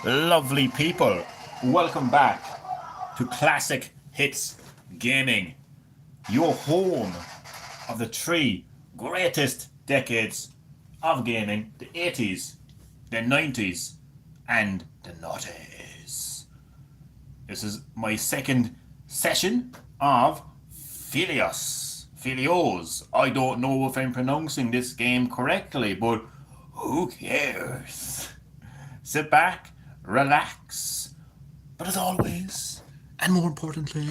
Lovely people, welcome back to Classic Hits Gaming, your home of the three greatest decades of gaming: the 80s, the 90s, and the noughties. This is my second session of Phelios. I don't know if I'm pronouncing this game correctly, but who cares? Sit back, relax, but as always, and more importantly,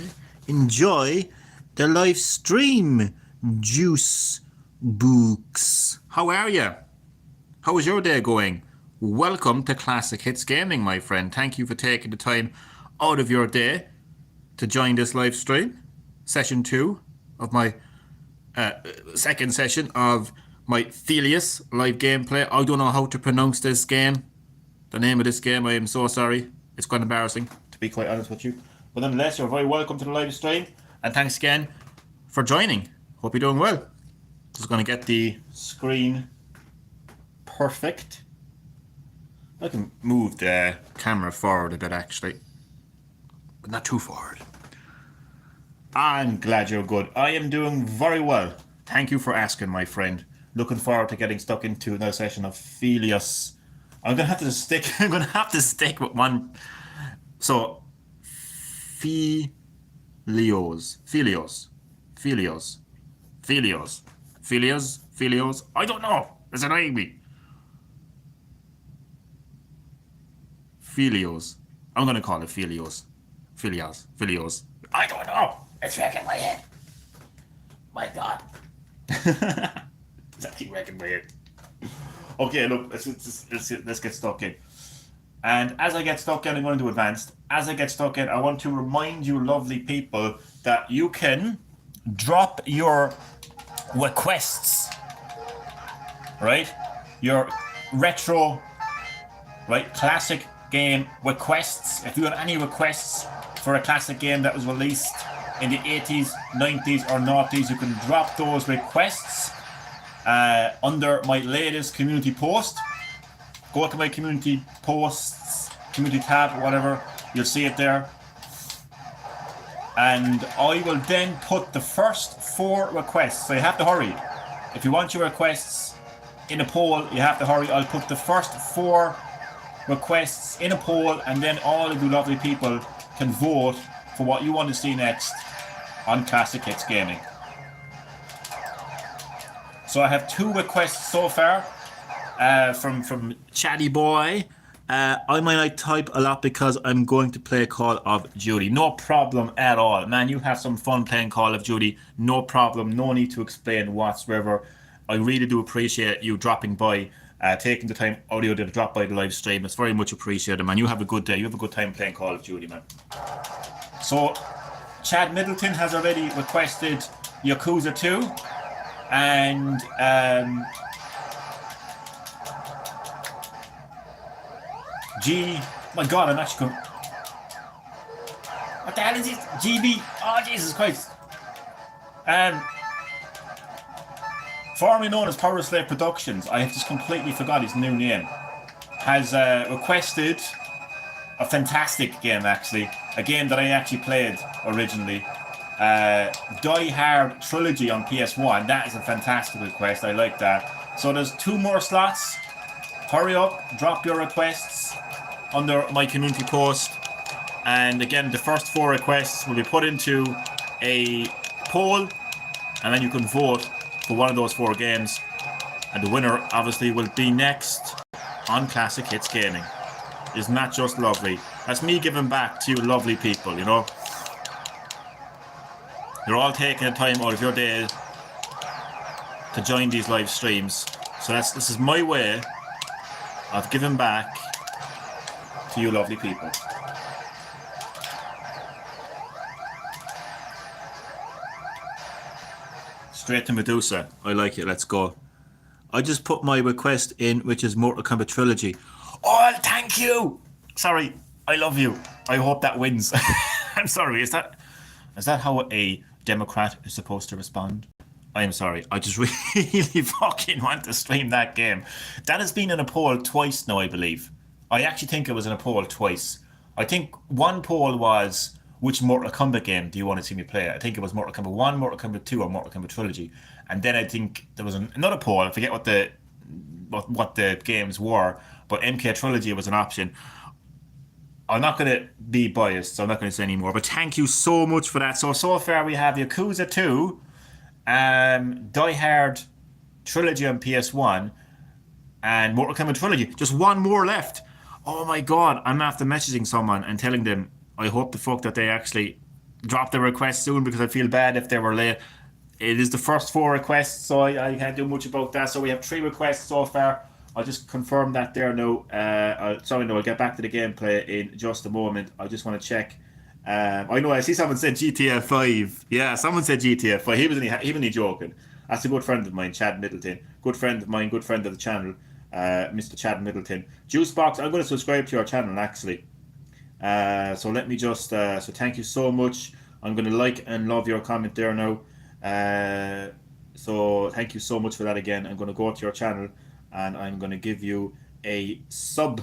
enjoy the live stream, Juice Books. How are you? How is your day going? Welcome to Classic Hits Gaming, my friend. Thank you for taking the time out of your day to join this live stream. Session 2 of my second session of my Phelios live gameplay. I don't know how to pronounce this game. The name of this game, I am so sorry. It's quite embarrassing, to be quite honest with you. But nonetheless, you're very welcome to the live stream. And thanks again for joining. Hope you're doing well. Just going to get the screen perfect. I can move the camera forward a bit, actually. But not too forward. I'm glad you're good. I am doing very well. Thank you for asking, my friend. Looking forward to getting stuck into another session of Phelios. I'm gonna have to stick with one. So Phelios. I don't know. There's an Ivy. Phelios. I'm gonna call it Phelios. I don't know. It's wrecking my head. My God. It's actually wrecking my head. Okay, look, let's get stuck in. And as I get stuck in, I'm going to do advanced. As I get stuck in, I want to remind you, lovely people, that you can drop your requests, right? Your retro, right, classic game requests. If you have any requests for a classic game that was released in the 80s, 90s, or noughties, you can drop those requests under my latest community post. Go to my community posts, community tab, whatever, you'll see it there. And I will then put the first 4 requests. So you have to hurry. If you want your requests in a poll, you have to hurry. I'll put the first 4 requests in a poll, and then all of you lovely people can vote for what you want to see next on Classic Hits Gaming. So I have 2 requests so far from Chatty Boy. I might not type a lot because I'm going to play Call of Duty. No problem at all. Man, you have some fun playing Call of Duty. No problem. No need to explain whatsoever. I really do appreciate you dropping by, taking the time audio to drop by the live stream. It's very much appreciated, man. You have a good day. You have a good time playing Call of Duty, man. So, Chad Middleton has already requested Yakuza 2. And my God, I'm actually going. What the hell is this? GB. Oh, Jesus Christ. Formerly known as Power Slave Productions, I have just completely forgot his new name, has requested a fantastic game, actually. A game that I actually played originally. Die Hard Trilogy on PS1. That is a fantastic request. I like that. So there's 2 more slots. Hurry up, drop your requests under my community post. And again, the first 4 requests will be put into a poll, and then you can vote for one of those 4 games. And the winner, obviously, will be next on Classic Hits Gaming. Isn't that just lovely? That's me giving back to you lovely people, you know? You're all taking the time out of your day to join these live streams. So this is my way of giving back to you lovely people. Straight to Medusa. I like it. Let's go. I just put my request in, which is Mortal Kombat Trilogy. Oh, thank you. Sorry. I love you. I hope that wins. I'm sorry. Is that how a Democrat is supposed to respond? I am sorry. I just really fucking want to stream that game. That has been in a poll twice now, I believe. I actually think it was in a poll twice. I think one poll was, which Mortal Kombat game do you want to see me play? I think it was Mortal Kombat 1, Mortal Kombat 2, or Mortal Kombat Trilogy. And then I think there was another poll. I forget what the games were, but MK Trilogy was an option. I'm not going to be biased, so I'm not going to say any more. But thank you so much for that. So far we have Yakuza 2, Die Hard Trilogy on PS1, and Mortal Kombat Trilogy. Just one more left. Oh my god, I'm after messaging someone and telling them I hope the fuck that they actually drop the request soon, because I feel bad if they were late. It is the first 4 requests, so I can't do much about that. So we have 3 requests so far. I'll just confirm that there now. I'll get back to the gameplay in just a moment. I just want to check. I know I see someone said GTA 5. Yeah, someone said GTA 5. He was only joking. That's a good friend of mine, Chad Middleton. Good friend of mine, good friend of the channel, Mr. Chad Middleton. Juicebox, I'm going to subscribe to your channel actually. So let me just. So thank you so much. I'm going to like and love your comment there now. So thank you so much for that again. I'm going to go to your channel and I'm going to give you a sub.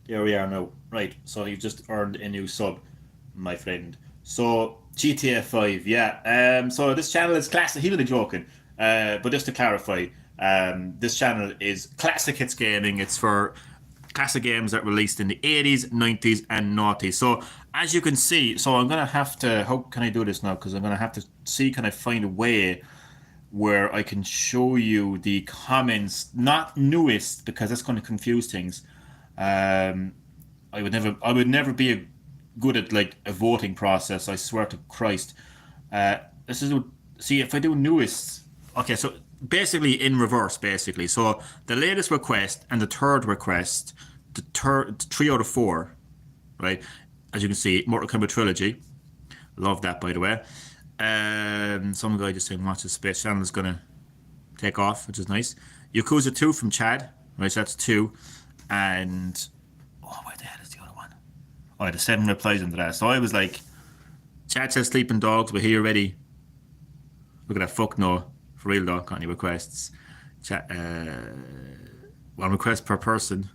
There we are now. Right, so you've just earned a new sub, my friend. So GTA 5, yeah. So this channel is classic. He was joking, but just to clarify, this channel is Classic Hits Gaming. It's for classic games that released in the 80s, 90s, and 90s. So as you can see, so I'm gonna have to. How can I do this now? Because I'm gonna have to see. Can I find a way where I can show you the comments, not newest, because that's going to confuse things. I would never be good at like a voting process. I swear to Christ. This is see if I do newest. Okay, so basically in reverse, basically. So the latest request and the third request, the 3 out of 4, right? As you can see, Mortal Kombat Trilogy. Love that, by the way. Some guy just saying watch the space channel is gonna take off, which is nice. Yakuza 2 from Chad, right? So that's 2, and where the hell is the other one? Oh, I had 7 replies into that. So I was like, Chad says sleeping dogs, but here already. Look at that, fuck no, for real though. Got any requests? Chat, 1 request per person.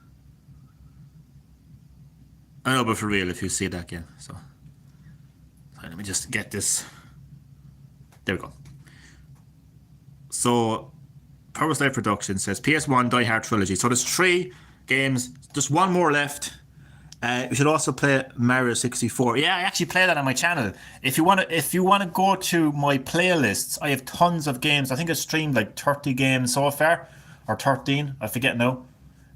I know, but for real, if you see that again. So let me just get this. There we go. So, Power Slave Production says PS1 Die Hard Trilogy. So there's 3 games, just 1 more left. We should also play Mario 64. Yeah, I actually play that on my channel. If you want to go to my playlists, I have tons of games. I think I streamed like 30 games so far, or 13. I forget now.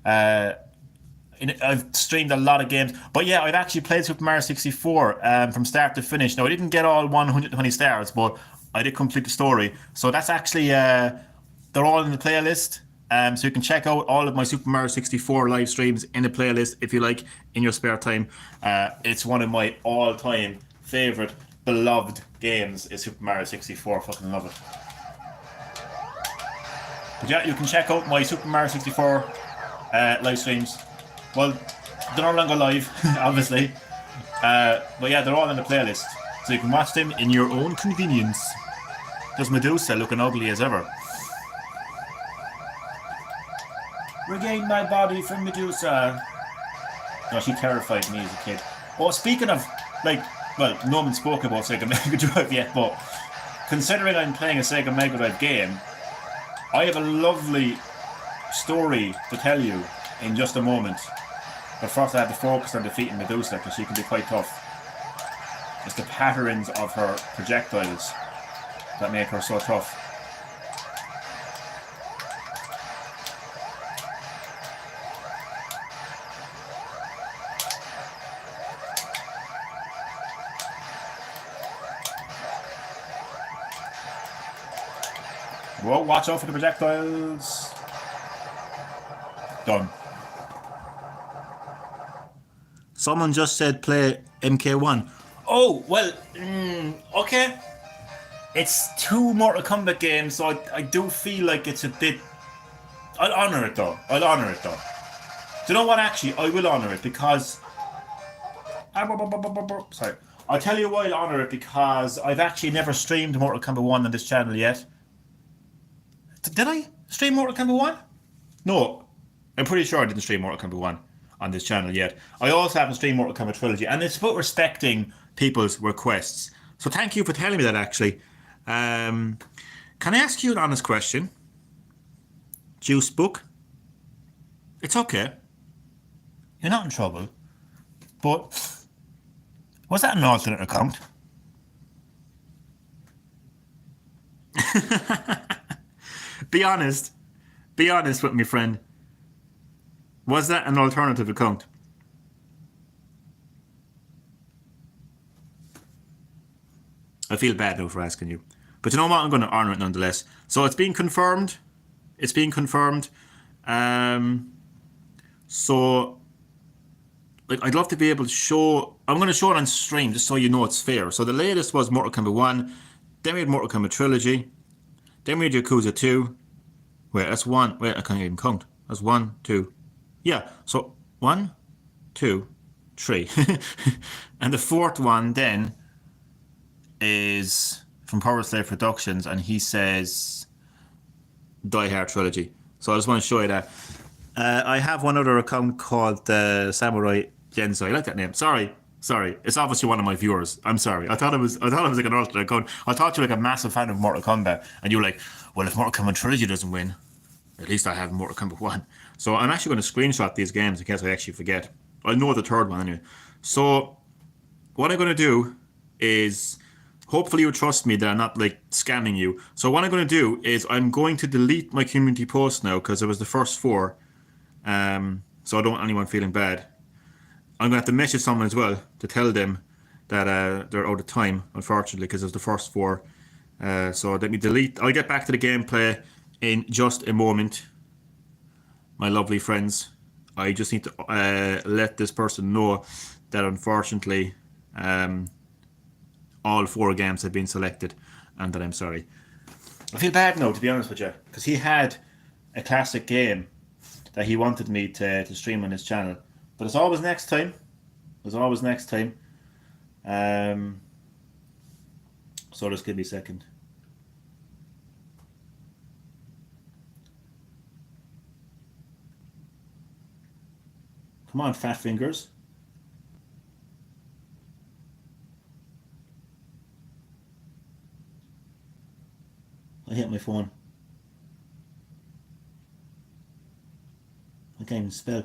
I've streamed a lot of games, but yeah, I've actually played Super Mario 64 from start to finish. Now I didn't get all 120 stars, but I did complete the story. So that's actually they're all in the playlist. So you can check out all of my Super Mario 64 live streams in the playlist if you like in your spare time. It's one of my all-time favorite, beloved games is Super Mario 64. Fucking love it. But yeah, you can check out my Super Mario 64 live streams. Well, they're no longer live, obviously. But yeah, they're all in the playlist. So you can watch them in your own convenience. There's Medusa looking ugly as ever. Regain my body from Medusa. No, she terrified me as a kid. Oh, speaking of, like, well, no one spoke about Sega Mega Drive yet, but considering I'm playing a Sega Mega Drive game, I have a lovely story to tell you in just a moment. But first I have to focus on defeating Medusa because she can be quite tough. It's the patterns of her projectiles that make her so tough. Whoa, watch out for the projectiles. Done. Someone just said play MK1. Oh, well, okay. It's 2 Mortal Kombat games, so I do feel like it's a bit... I'll honour it though. Do you know what, actually? I will honour it because... Sorry. I'll tell you why I'll honour it, because I've actually never streamed Mortal Kombat 1 on this channel yet. Did I stream Mortal Kombat 1? No. I'm pretty sure I didn't stream Mortal Kombat 1 on this channel yet. I also haven't streamed Mortal Kombat Trilogy, and it's about respecting people's requests. So thank you for telling me that, actually. Can I ask you an honest question? Juice Book? It's okay. You're not in trouble. But was that an alternate account? Be honest. Be honest with me, friend. Was that an alternative account? I feel bad now for asking you. But you know what? I'm going to honour it nonetheless. So it's been confirmed. It's been confirmed. So, like, I'd love to be able to show... I'm going to show it on stream just so you know it's fair. So the latest was Mortal Kombat 1. Then we had Mortal Kombat Trilogy. Then we had Yakuza 2. Wait, that's one. Wait, I can't even count. That's 1, 2. Yeah, so 1, 2, 3. And the fourth one then is from Power Slave Productions, and he says Die Hard Trilogy. So I just want to show you that. I have one other account called Samurai Gensai. I like that name. Sorry. It's obviously one of my viewers. I'm sorry. I thought it was like an alternate account. I thought you were like a massive fan of Mortal Kombat, and you were like, well, if Mortal Kombat Trilogy doesn't win, at least I have Mortal Kombat 1. So I'm actually going to screenshot these games in case I actually forget. I know the third one anyway. So what I'm going to do is, hopefully you trust me that I'm not like scamming you. So what I'm going to do is I'm going to delete my community post now because it was the first 4. So I don't want anyone feeling bad. I'm going to have to message someone as well to tell them that they're out of time, unfortunately, because it was the first 4. So let me delete. I'll get back to the gameplay in just a moment, my lovely friends. I just need to let this person know that unfortunately all 4 games have been selected and that I'm sorry. I feel bad now, to be honest with you, because he had a classic game that he wanted me to stream on his channel. But it's always next time. There's always next time. So just give me a second. Come on, fat fingers. I hit my phone. I can't even spell.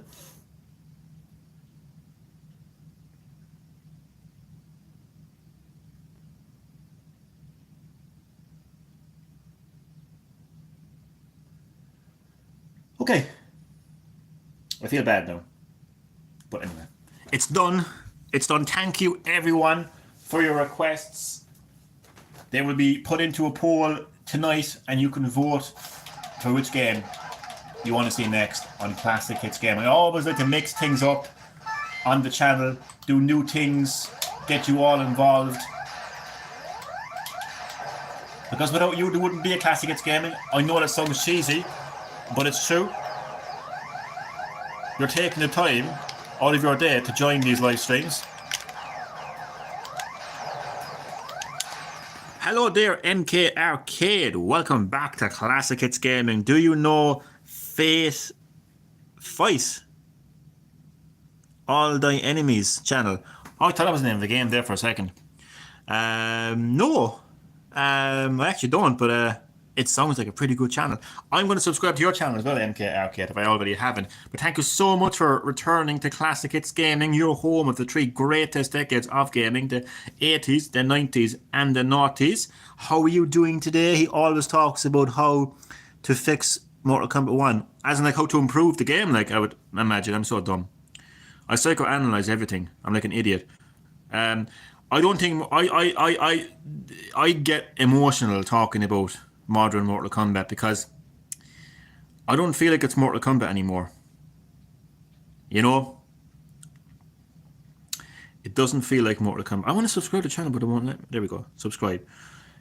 Okay. I feel bad now. But anyway. It's done. It's done. Thank you, everyone, for your requests. They will be put into a poll tonight, and you can vote for which game you want to see next on Classic Hits Game. I always like to mix things up on the channel, do new things, get you all involved. Because without you, there wouldn't be a Classic Hits Gaming. I know that sounds cheesy, but it's true. You're taking the time out of your day to join these live streams. Hello there, MK Arcade. Welcome back to Classic Hits Gaming. Do you know Fight All Thy Enemies channel? Oh, I thought that was the name of the game there for a second. No. I actually don't, but it sounds like a pretty good channel. I'm going to subscribe to your channel as well, MK Arcade, if I already haven't. But thank you so much for returning to Classic Hits Gaming, your home of the 3 greatest decades of gaming, the 80s, the 90s, and the noughties. How are you doing today? He always talks about how to fix Mortal Kombat 1. As in, like, how to improve the game, like, I would imagine. I'm so dumb. I psychoanalyze everything. I'm like an idiot. I don't think... I get emotional talking about modern Mortal Kombat because I don't feel like it's Mortal Kombat anymore. You know? It doesn't feel like Mortal Kombat. I want to subscribe to the channel, but it won't let me. There we go. Subscribe.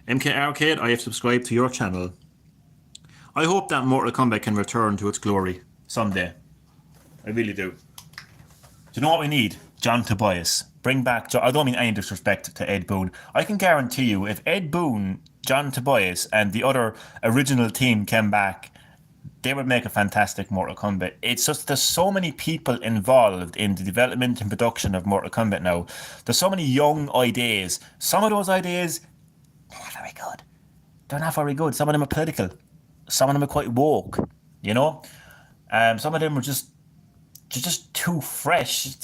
MK Arcade, I have subscribed to your channel. I hope that Mortal Kombat can return to its glory someday. I really do. Do you know what we need? John Tobias. Bring back... I don't mean any disrespect to Ed Boon. I can guarantee you, if Ed Boon, John Tobias, and the other original team came back, they would make a fantastic Mortal Kombat. It's just there's so many people involved in the development and production of Mortal Kombat now. There's so many young ideas. Some of those ideas, they're not very good. They're not very good. Some of them are political. Some of them are quite woke. You know, some of them are just too fresh.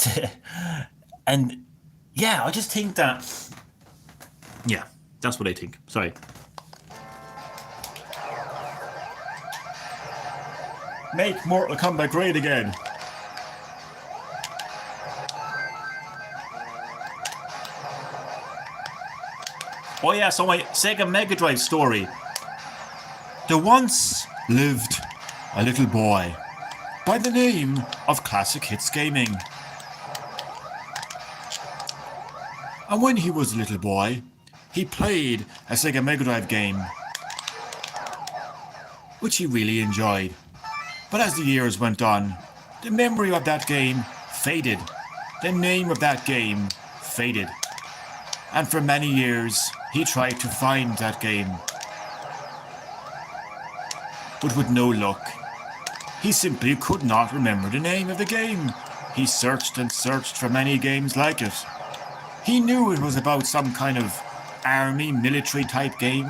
And yeah, I just think that. Yeah, that's what I think. Sorry. Make Mortal Kombat great again. Oh yeah, so my Sega Mega Drive story. There once lived a little boy by the name of Classic Hits Gaming. And when he was a little boy, he played a Sega Mega Drive game, which he really enjoyed. But as the years went on, the memory of that game faded. The name of that game faded. And for many years, he tried to find that game. But with no luck. He simply could not remember the name of the game. He searched and searched for many games like it. He knew it was about some kind of army, military type game,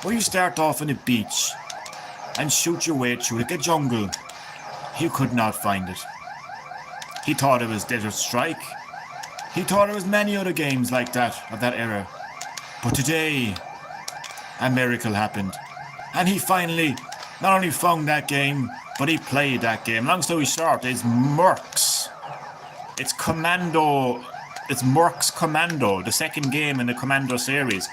where you start off on a beach and shoot your way through like a jungle. He could not find it. He thought it was Desert Strike. He thought it was many other games like that of that era. But today, a miracle happened. And he finally not only found that game, but he played that game. Long story short, it's Mercs. It's Commando. It's Mercs Commando, the second game in the Commando series.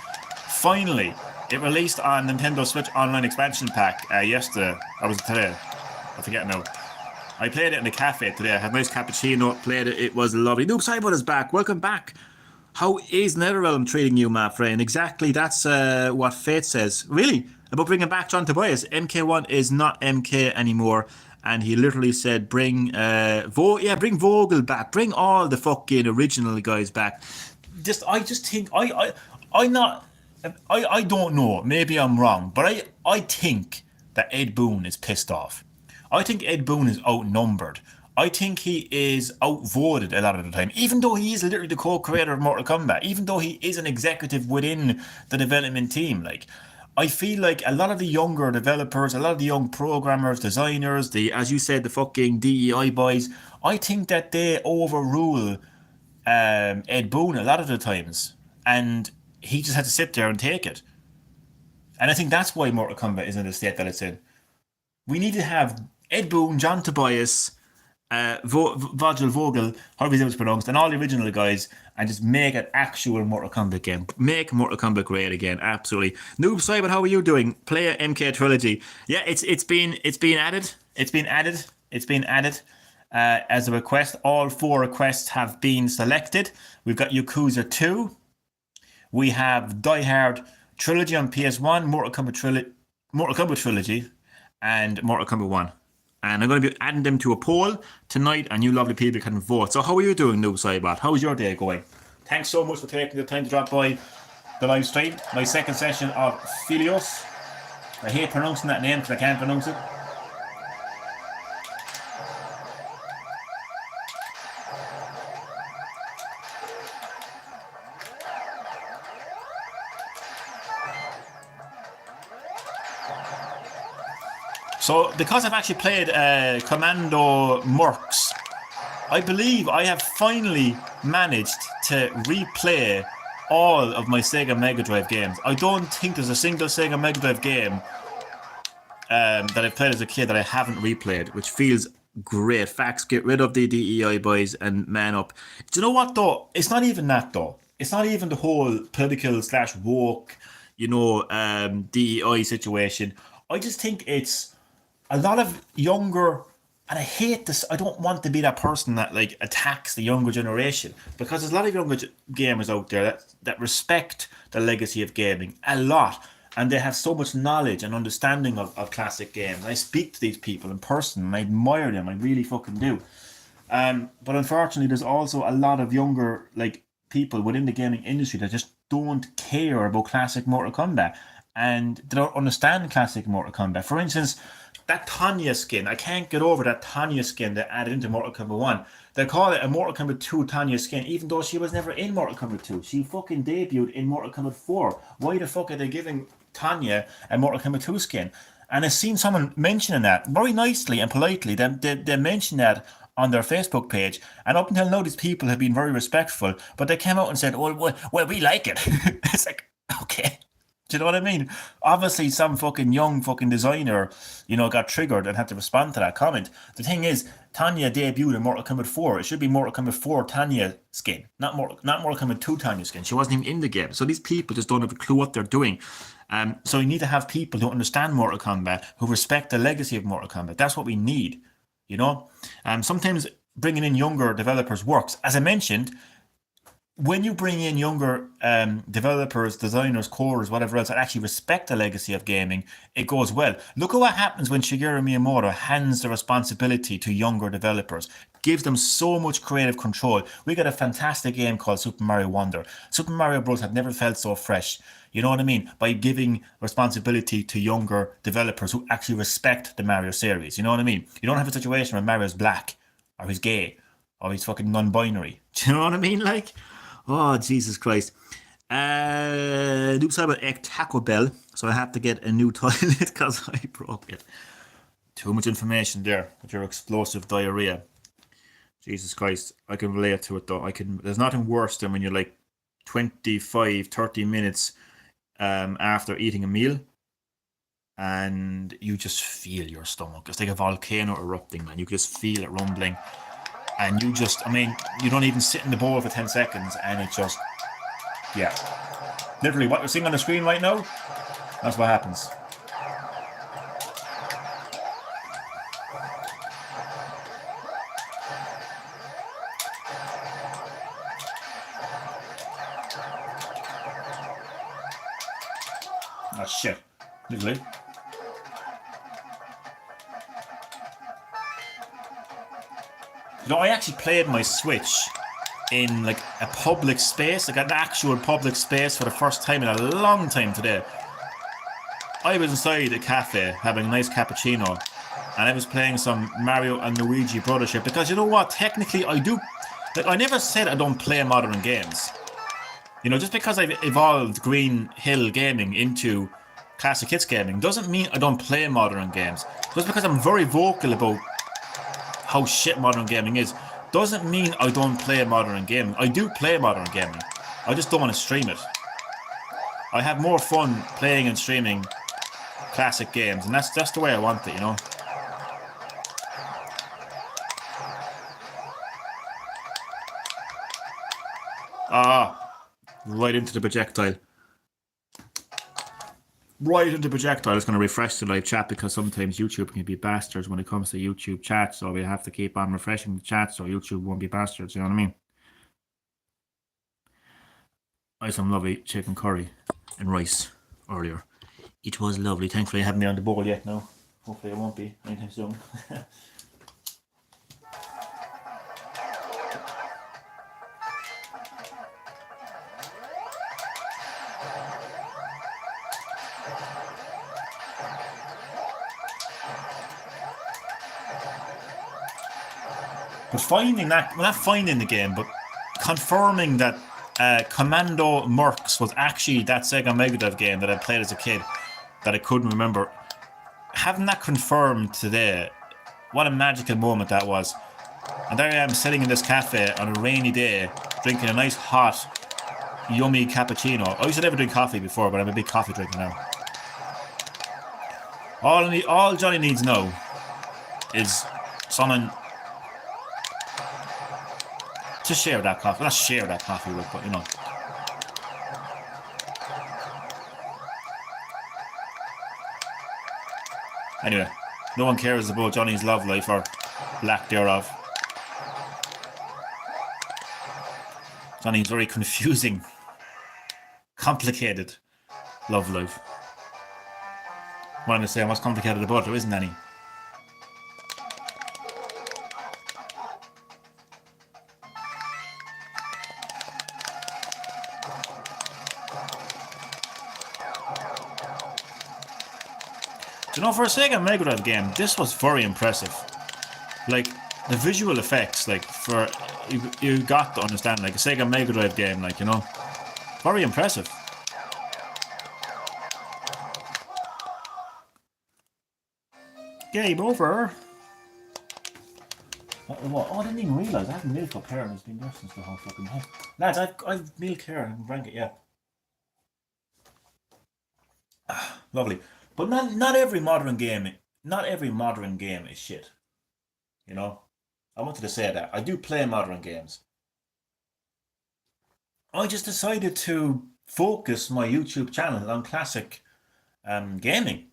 Finally, it released on Nintendo Switch Online Expansion Pack yesterday. Or was it today? I forget now. I played it in the cafe today. I had a nice cappuccino, played it. It was lovely. Noob Cybot is back. Welcome back. How is NetherRealm treating you, my friend? Exactly, that's what Fate says. Really? About bringing back John Tobias. MK1 is not MK anymore. And he literally said, bring Vogel back. Bring all the fucking original guys back. I just think, I don't know. Maybe I'm wrong. But I think that Ed Boon is pissed off. I think Ed Boon is outnumbered. I think he is outvoted a lot of the time, even though he is literally the co-creator of Mortal Kombat, even though he is an executive within the development team. Like, I feel like a lot of the younger developers, a lot of the young programmers, designers, as you said, the fucking DEI boys, I think that they overrule Ed Boon a lot of the times. And he just had to sit there and take it. And I think that's why Mortal Kombat is in the state that it's in. We need to have Ed Boon, John Tobias, Vogel, however his name is pronounced, and all the original guys, and just make an actual Mortal Kombat game. Make Mortal Kombat great again, absolutely. Noob Simon, how are you doing? Play a MK Trilogy. Yeah, it's been added. It's been added as a request. All 4 requests have been selected. We've got Yakuza 2. We have Die Hard Trilogy on PS1, Mortal Kombat Trilogy, and Mortal Kombat 1. And I'm going to be adding them to a poll tonight, and you lovely people can vote. So how are you doing, Noob Cybot? How's your day going? Thanks so much for taking the time to drop by the live stream. My second session of Phelios. I hate pronouncing that name because I can't pronounce it. So, because I've actually played Commando Mercs, I believe I have finally managed to replay all of my Sega Mega Drive games. I don't think there's a single Sega Mega Drive game that I've played as a kid that I haven't replayed, which feels great. Facts, get rid of the DEI boys and man up. Do you know what, though? It's not even that, though. It's not even the whole political / woke, DEI situation. I just think it's a lot of younger, and I hate this, I don't want to be that person that like attacks the younger generation, because there's a lot of younger gamers out there that respect the legacy of gaming a lot, and they have so much knowledge and understanding of classic games. I speak to these people in person and I admire them, I really fucking do. But unfortunately there's also a lot of younger like people within the gaming industry that just don't care about classic Mortal Kombat, and they don't understand classic Mortal Kombat. For instance, that Tanya skin, I can't get over that Tanya skin they added into Mortal Kombat 1. They call it a Mortal Kombat 2 Tanya skin, even though she was never in Mortal Kombat 2. She fucking debuted in Mortal Kombat 4. Why the fuck are they giving Tanya a Mortal Kombat 2 skin? And I've seen someone mentioning that very nicely and politely. They mentioned that on their Facebook page, and up until now, these people have been very respectful. But they came out and said, "Well, we like it." It's like, okay, do you know what I mean? Obviously, some fucking young fucking designer, got triggered and had to respond to that comment. The thing is, Tanya debuted in Mortal Kombat 4. It should be Mortal Kombat 4 Tanya skin, not Mortal Kombat 2 Tanya skin. She wasn't even in the game. So these people just don't have a clue what they're doing. So you need to have people who understand Mortal Kombat, who respect the legacy of Mortal Kombat. That's what we need, Sometimes bringing in younger developers works. As I mentioned, when you bring in younger developers, designers, coders, whatever else, that actually respect the legacy of gaming, it goes well. Look at what happens when Shigeru Miyamoto hands the responsibility to younger developers, gives them so much creative control. We got a fantastic game called Super Mario Wonder. Super Mario Bros. Have never felt so fresh. You know what I mean? By giving responsibility to younger developers who actually respect the Mario series. You know what I mean? You don't have a situation where Mario's black, or he's gay, or he's fucking non-binary. Do you know what I mean? Like, oh, Jesus Christ. Noob Cyber ate Taco Bell, so I have to get a new toilet because I broke it. Too much information there with your explosive diarrhea. Jesus Christ. I can relate to it though. There's nothing worse than when you're like 25, 30 minutes after eating a meal and you just feel your stomach. It's like a volcano erupting, man. You can just feel it rumbling. And you don't even sit in the bowl for 10 seconds and it just, yeah. Literally, what you're seeing on the screen right now, that's what happens. Oh, shit. Literally. I actually played my Switch in like a public space, like an actual public space for the first time in a long time today. I was inside a cafe having a nice cappuccino and I was playing some Mario and Luigi Brothership because you know what, technically I do, like I never said I don't play modern games. Just because I've evolved Green Hill Gaming into Classic Hits Gaming doesn't mean I don't play modern games. Just because I'm very vocal about how shit modern gaming is doesn't mean I don't play modern gaming. I do play modern gaming. I just don't want to stream it. I have more fun playing and streaming classic games, and that's the way I want it, Right into the projectile. Right into the projectile. It's going to refresh the live chat because sometimes YouTube can be bastards when it comes to YouTube chat, so we have to keep on refreshing the chat so YouTube won't be bastards, you know what I mean? I had some lovely chicken curry and rice earlier. It was lovely. Thankfully I haven't been on the bowl yet now. Hopefully it won't be anytime soon. But finding that, well, not finding the game, but confirming that Commando Mercs was actually that Sega Mega Drive game that I played as a kid that I couldn't remember. Having that confirmed today, what a magical moment that was. And there I am sitting in this cafe on a rainy day, drinking a nice hot, yummy cappuccino. I used to never drink coffee before, but I'm a big coffee drinker now. All Johnny needs now is someone to share that coffee. Not share that coffee with, but Anyway, no one cares about Johnny's love life or lack thereof. Johnny's very confusing, complicated love life. What am I saying? What's complicated about it? There isn't any. You know, for a Sega Mega Drive game, this was very impressive. Like, the visual effects, like, for... You got to understand, like, a Sega Mega Drive game, like, you know. Very impressive. Game over. What? Oh, I didn't even realise. I haven't milk up here and it's been there since the whole fucking night. Lads, I've milk here. I haven't drank it yet. Lovely. But not every modern game is shit. You know? I wanted to say that. I do play modern games. I just decided to focus my YouTube channel on classic gaming.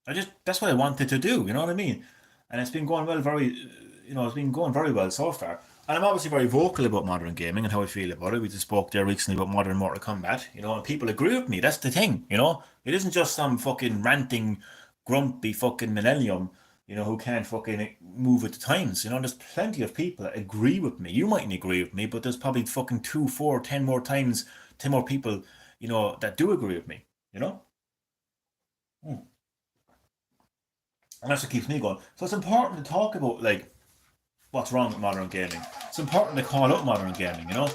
That's what I wanted to do, you know what I mean? And it's been going it's been going very well so far. And I'm obviously very vocal about modern gaming and how I feel about it. We just spoke there recently about modern Mortal Kombat, you know, and people agree with me. That's the thing, you know? It isn't just some fucking ranting, grumpy fucking millennium, you know, who can't fucking move with the times. You know, there's plenty of people that agree with me. You mightn't agree with me, but there's probably fucking 2, 4, 10 more times, 10 more people, you know, that do agree with me, you know? And that's what keeps me going. So it's important to talk about, like, what's wrong with modern gaming. It's important to call out modern gaming, you know?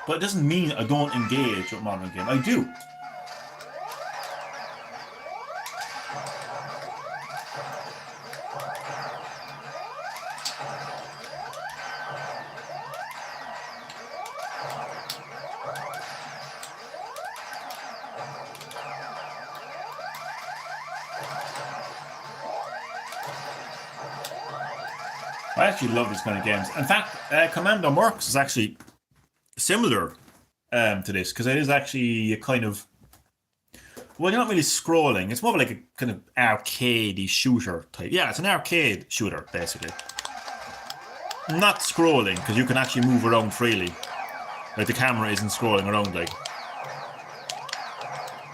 But it doesn't mean I don't engage with modern gaming. I do. I actually love these kind of games. In fact, Commando Works is actually similar to this, because it is actually a kind of... Well, you're not really scrolling. It's more like a kind of arcadey shooter type. Yeah, it's an arcade shooter, basically. Not scrolling, because you can actually move around freely. Like, the camera isn't scrolling around, like.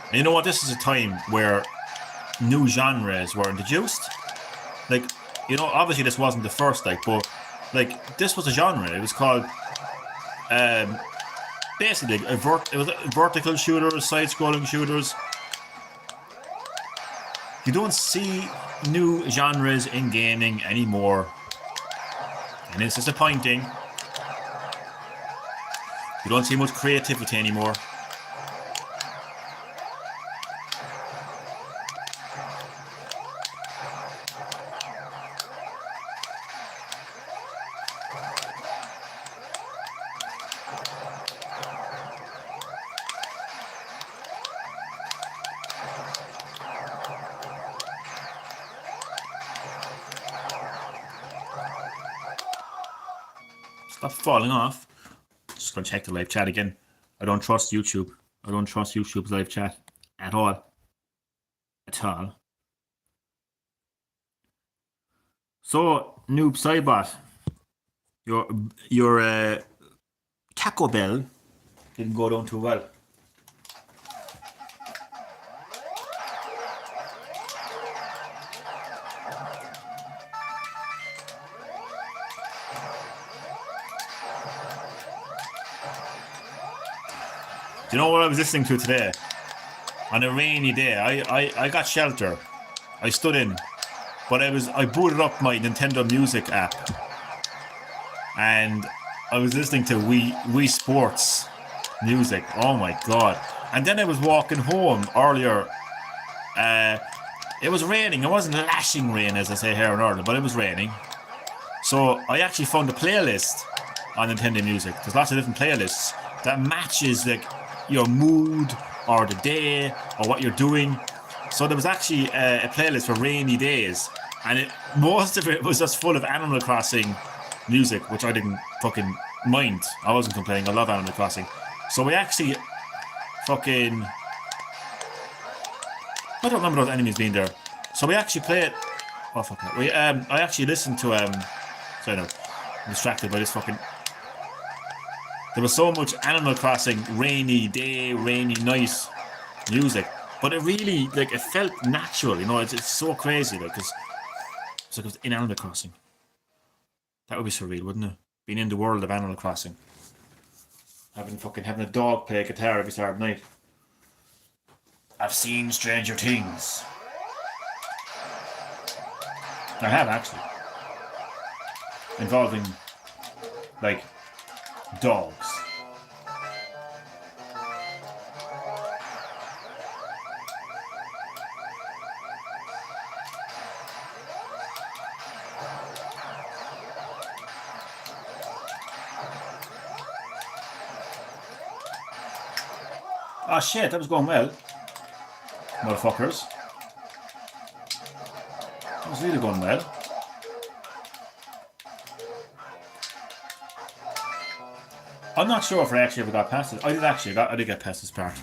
And you know what? This is a time where new genres were introduced. Like, you know, obviously this wasn't the first, like, but, like, this was a genre. It was called, basically, it was vertical shooters, side-scrolling shooters. You don't see new genres in gaming anymore. And it's disappointing. You don't see much creativity anymore. Stop falling off. Just gonna check the live chat again. I don't trust YouTube. I don't trust YouTube's live chat at all. At all. So, Noob Cybot, your Taco Bell didn't go down too well. Do you know what I was listening to today? On a rainy day, I got shelter. I stood in, but I booted up my Nintendo Music app, and I was listening to Wii Sports music. Oh my god! And then I was walking home earlier. It was raining. It wasn't lashing rain, as I say here in Ireland, but it was raining. So I actually found a playlist on Nintendo Music. There's lots of different playlists that matches like your mood or the day or what you're doing. So there was actually a playlist for rainy days, and most of it was just full of Animal Crossing music, which I didn't fucking mind. I wasn't complaining. I love Animal Crossing. So we actually fucking... I don't remember those enemies being there. So we actually played... Oh, fuck that. I actually listened to... Sorry, no. I'm distracted by this fucking... There was so much Animal Crossing rainy day, rainy night music, but it really, like, it felt natural, you know. It's so crazy, like, because it's like it was in Animal Crossing. That would be surreal, wouldn't it? Being in the world of Animal Crossing, having a dog play guitar every Saturday night. I've seen Stranger Things. I have actually. Involving, like, dogs. Oh shit, that was going well. Motherfuckers. That was really going well. I'm not sure if I actually ever got past it. I did get past this part.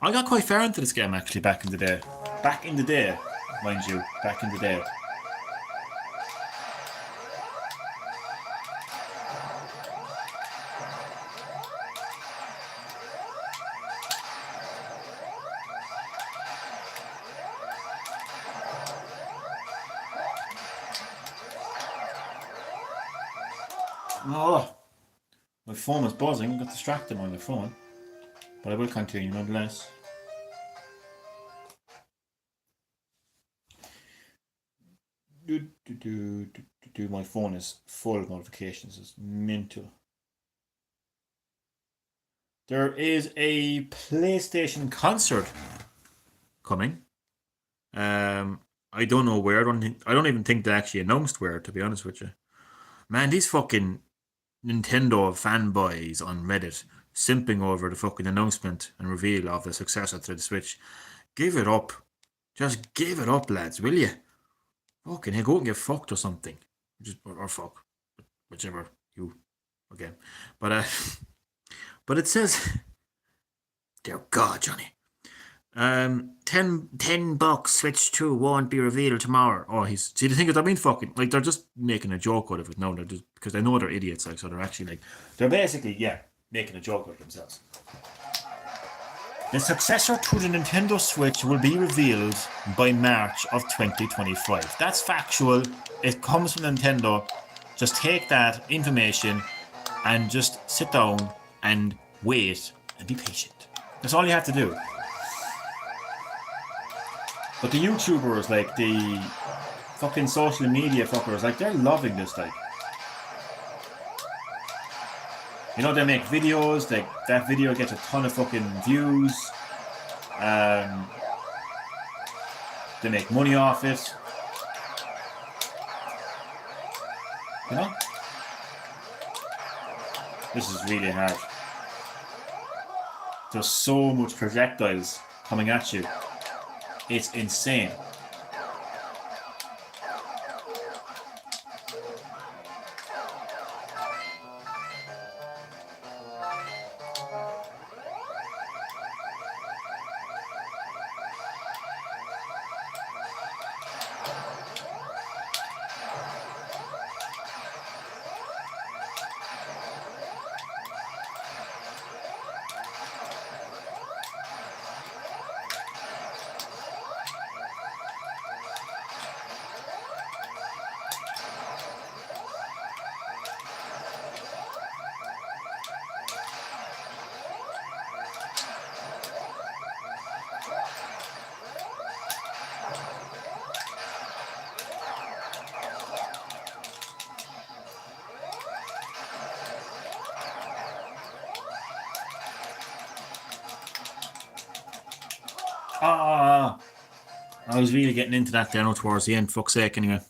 I got quite far into this game actually back in the day. Back in the day, mind you. Back in the day. Oh, my phone was buzzing. I got distracted by my phone. But I will continue nonetheless. My phone is full of notifications. It's mental. There is a PlayStation concert coming. I don't know where. I don't even think they actually announced where, to be honest with you. Man, these fucking Nintendo fanboys on Reddit simping over the fucking announcement and reveal of the successor to the Switch. Give it up. Just give it up, lads, will you? Fucking hey, go and get fucked or something. Or fuck. Whichever you. Okay. But it says, dear God, Johnny. $10 Switch 2 won't be revealed tomorrow. Oh, see the thing is, I mean, fucking, like, they're just making a joke out of it now. They're just, because they know they're idiots, like, so they're actually, like, they're basically, yeah, making a joke out of themselves. The successor to the Nintendo Switch will be revealed by March of 2025. That's factual. It comes from Nintendo. Just take that information and just sit down and wait and be patient. That's all you have to do. But the YouTubers, like the fucking social media fuckers, like they're loving this, like. You know, they make videos, like that video gets a ton of fucking views. They make money off it. You know? This is really hard. There's so much projectiles coming at you. It's insane. I was really getting into that there now towards the end, fuck's sake, anyway.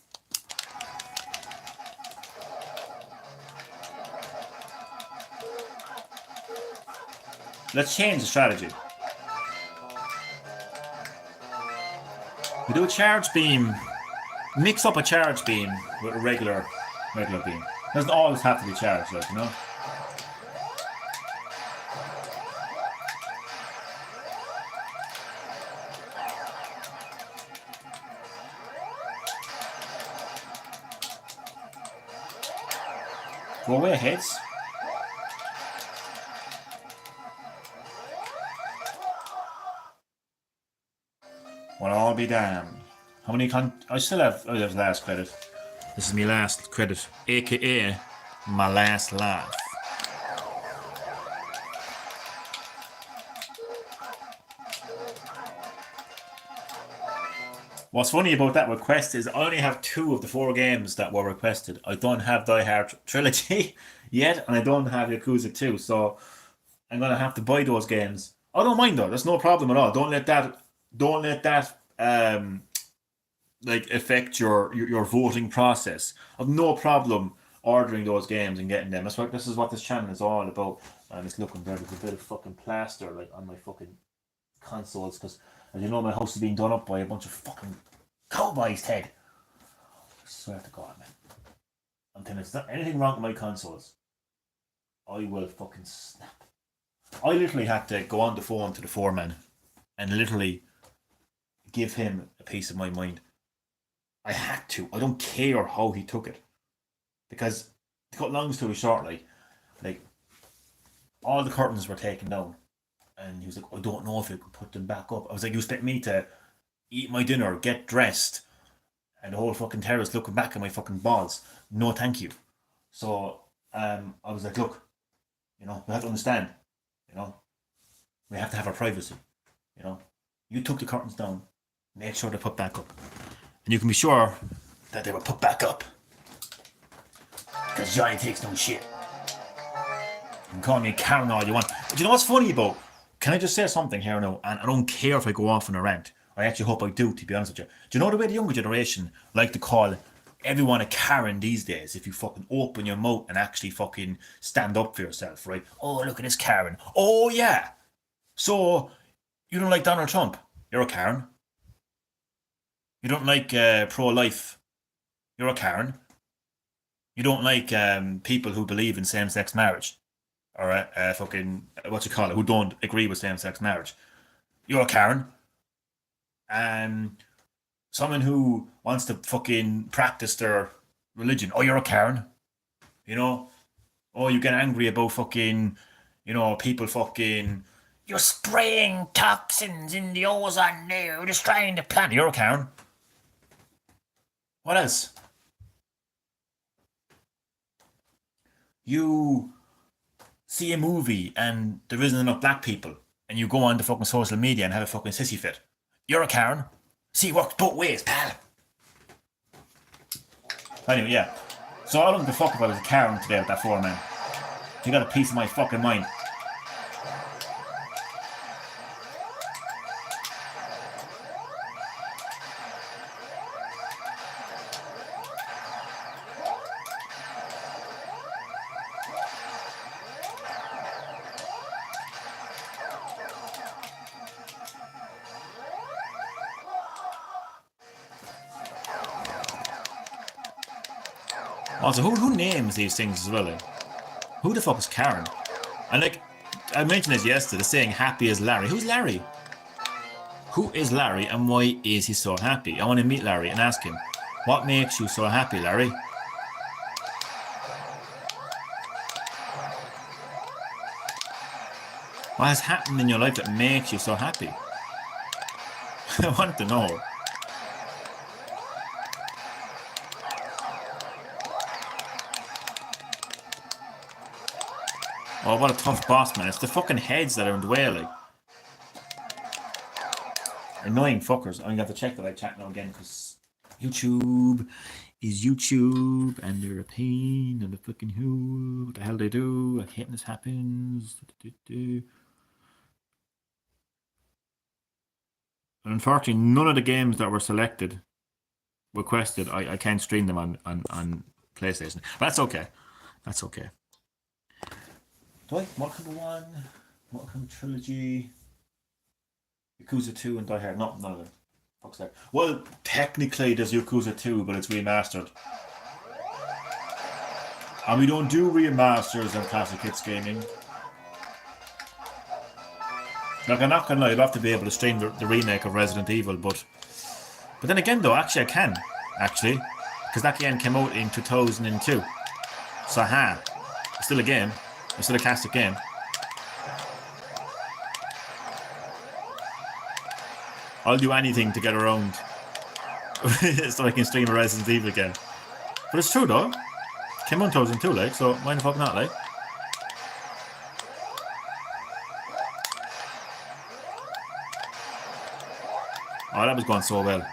Let's change the strategy. We do a charge beam. Mix up a charge beam with a regular beam. Doesn't always have to be charged, like, you know? Go away, heads. Well, I'll be damned. How many I still have... Oh, there's last credit. This is my last credit. AKA my last laugh. What's funny about that request is I only have 2 of the 4 games that were requested. I don't have Die Hard Trilogy yet, and I don't have Yakuza 2, so I'm gonna have to buy those games. I don't mind though. There's no problem at all. Don't let that like affect your voting process. I've no problem ordering those games and getting them. This is what this channel is all about. And it's looking there. There's a bit of fucking plaster like on my fucking consoles because, as you know, my house is being done up by a bunch of fucking cowboys, Ted. I swear to God, man. I'm telling you, there's not anything wrong with my consoles. I will fucking snap. I literally had to go on the phone to the foreman and literally give him a piece of my mind. I had to. I don't care how he took it. Because, to cut long story short, like all the curtains were taken down. And he was like, I don't know if you could put them back up. I was like, you expect me to eat my dinner, get dressed, and the whole fucking terrace looking back at my fucking balls. No, thank you. So, I was like, look, you have to understand, we have to have our privacy, You took the curtains down, made sure they put back up. And you can be sure that they were put back up. Because Johnny takes no shit. You can call me a Karen all you want. But you know what's funny about? Can I just say something here now? And I don't care if I go off on a rant. I actually hope I do, to be honest with you. Do you know the way the younger generation like to call everyone a Karen these days? If you fucking open your mouth and actually fucking stand up for yourself, right? Oh, look at this Karen. Oh, yeah. So, you don't like Donald Trump? You're a Karen. You don't like pro-life? You're a Karen. You don't like people who believe in same-sex marriage? Or fucking, who don't agree with same-sex marriage? You're a Karen. Someone who wants to fucking practice their religion. Oh, you're a Karen. Oh, you get angry about fucking, people fucking, you're spraying toxins in the ozone layer, destroying the planet. You're a Karen. What else? You see a movie and there isn't enough black people and you go on to fucking social media and have a fucking sissy fit. You're a Karen. See, it works both ways, pal. Anyway, yeah. So I don't give a fuck if I was a Karen today with that foreman. You got a piece of my fucking mind. Also, who names these things as well? Like? Who the fuck is Karen? And I mentioned this yesterday, saying happy as Larry. Who's Larry? Who is Larry and why is he so happy? I want to meet Larry and ask him, what makes you so happy, Larry? What has happened in your life that makes you so happy? I want to know. Oh, what a tough boss, man. It's the fucking heads that are in the way, like. Annoying fuckers. I'm going to have to check the live chat now again, because YouTube is YouTube, and they're a pain, and the fucking who. What the hell they do? I hate this happens. And unfortunately, none of the games that were requested, I can't stream them on PlayStation. But that's okay. That's okay. Mortal Kombat 1, Mortal Kombat Trilogy, Yakuza 2 and Die Hard. No, none of them. Fuck's that. Well, technically there's Yakuza 2, but it's remastered. And we don't do remasters on Classic Hits Gaming. Like, I'm not gonna lie, I'd love to be able to stream the remake of Resident Evil, but then again though, actually I can. Actually. Because that game came out in 2002. So it's still a game. It's still a classic game. I'll do anything to get around so I can stream a Resident Evil game. But it's true though. Came out in 2002, like, so why the fuck not, like? Oh, that was going so well.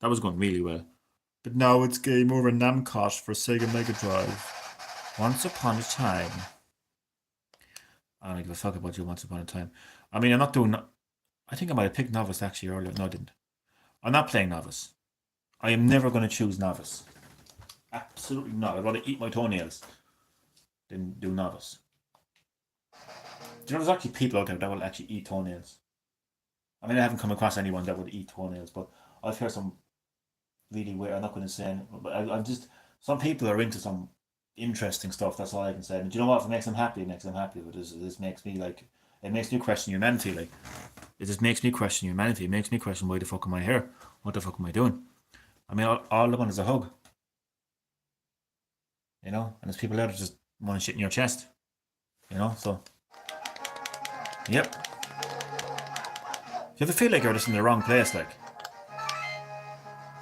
That was going really well. But now it's game over Namco for Sega Mega Drive. Once upon a time. I don't give a fuck about you once upon a time. I mean, I'm not doing... I think I might have picked Novice actually earlier. No, I didn't. I'm not playing Novice. I am never going to choose Novice. Absolutely not. I'd rather eat my toenails than do Novice. Do you know there's actually people out there that will actually eat toenails? I mean, I haven't come across anyone that would eat toenails, but I've heard some really weird... I'm not going to say anything, but I'm just... Some people are into some interesting stuff, that's all I can say. And do you know what? If it makes them happy, it makes them happy. But this makes me like... It makes me question humanity, like... It just makes me question humanity. It makes me question, why the fuck am I here? What the fuck am I doing? I mean, all I want is a hug. You know? And there's people there that just want to shit in your chest. You know? So... Yep. You ever feel like you're just in the wrong place, like?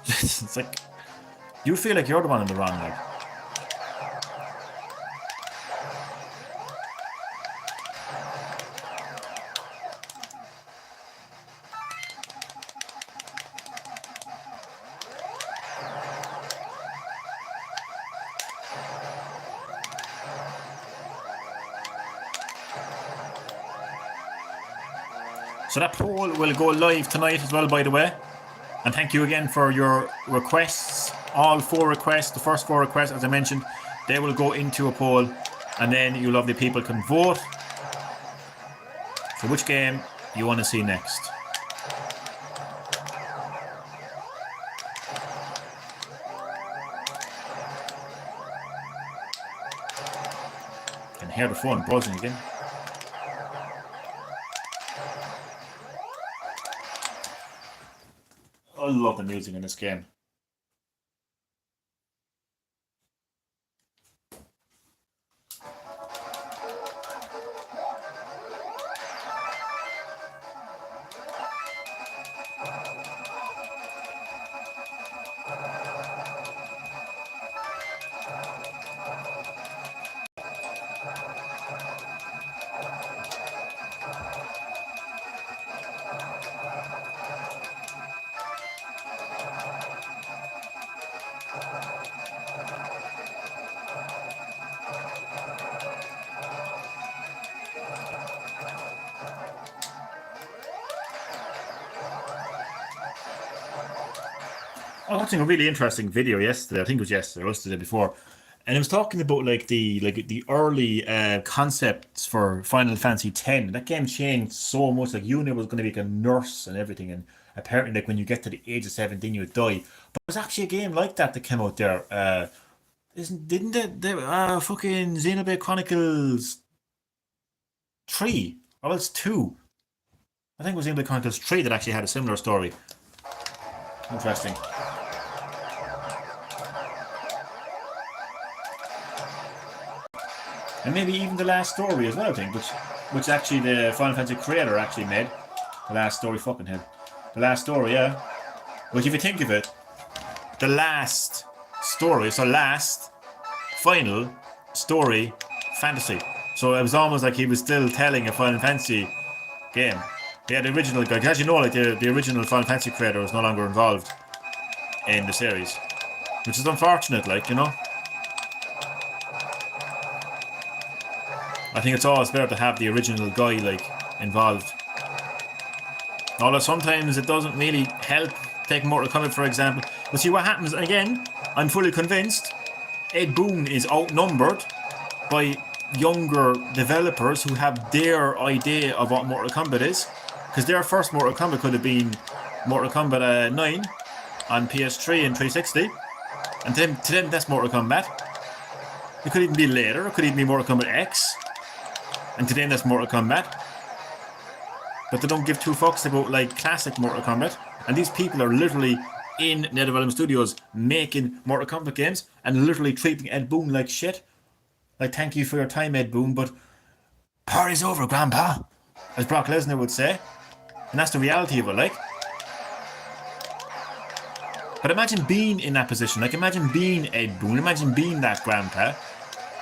It's like... You feel like you're the one in the wrong, like. So that poll will go live tonight as well, by the way. And thank you again for your requests. All 4 requests, the first 4 requests, as I mentioned, they will go into a poll. And then you lovely people can vote for which game you want to see next. Can hear the phone buzzing again. I love the music in this game. I was watching a really interesting video yesterday. I think it was yesterday, or the day before, and it was talking about like the early concepts for Final Fantasy X. That game changed so much. Like Yuna was going to be like a nurse and everything, and apparently, like when you get to the age of 17, you would die. But there's actually a game like that came out there. Didn't the fucking Xenoblade Chronicles 3 or else 2? I think it was Xenoblade Chronicles 3 that actually had a similar story. Interesting. And maybe even the last story as well, I think, which actually the Final Fantasy creator actually made. The last story, fucking him. The last story, yeah. Which, if you think of it, the last story, so last, final, story, fantasy. So it was almost like he was still telling a Final Fantasy game. Yeah, the original guy, as you know, like the original Final Fantasy creator is no longer involved in the series. Which is unfortunate, like, you know. I think it's always better to have the original guy, like, involved. Although sometimes it doesn't really help. Take Mortal Kombat, for example. But see what happens, and again, I'm fully convinced Ed Boon is outnumbered by younger developers who have their idea of what Mortal Kombat is. Because their first Mortal Kombat could have been Mortal Kombat 9 on PS3 and 360. And to them that's Mortal Kombat. It could even be later. It could even be Mortal Kombat X. And to them that's Mortal Kombat. But they don't give 2 fucks about like classic Mortal Kombat. And these people are literally in NetherRealm Studios making Mortal Kombat games and literally treating Ed Boon like shit. Like, thank you for your time, Ed Boon, but party's over, Grandpa, as Brock Lesnar would say. And that's the reality of it, like. But imagine being in that position. Like, imagine being Ed Boon. Imagine being that Grandpa.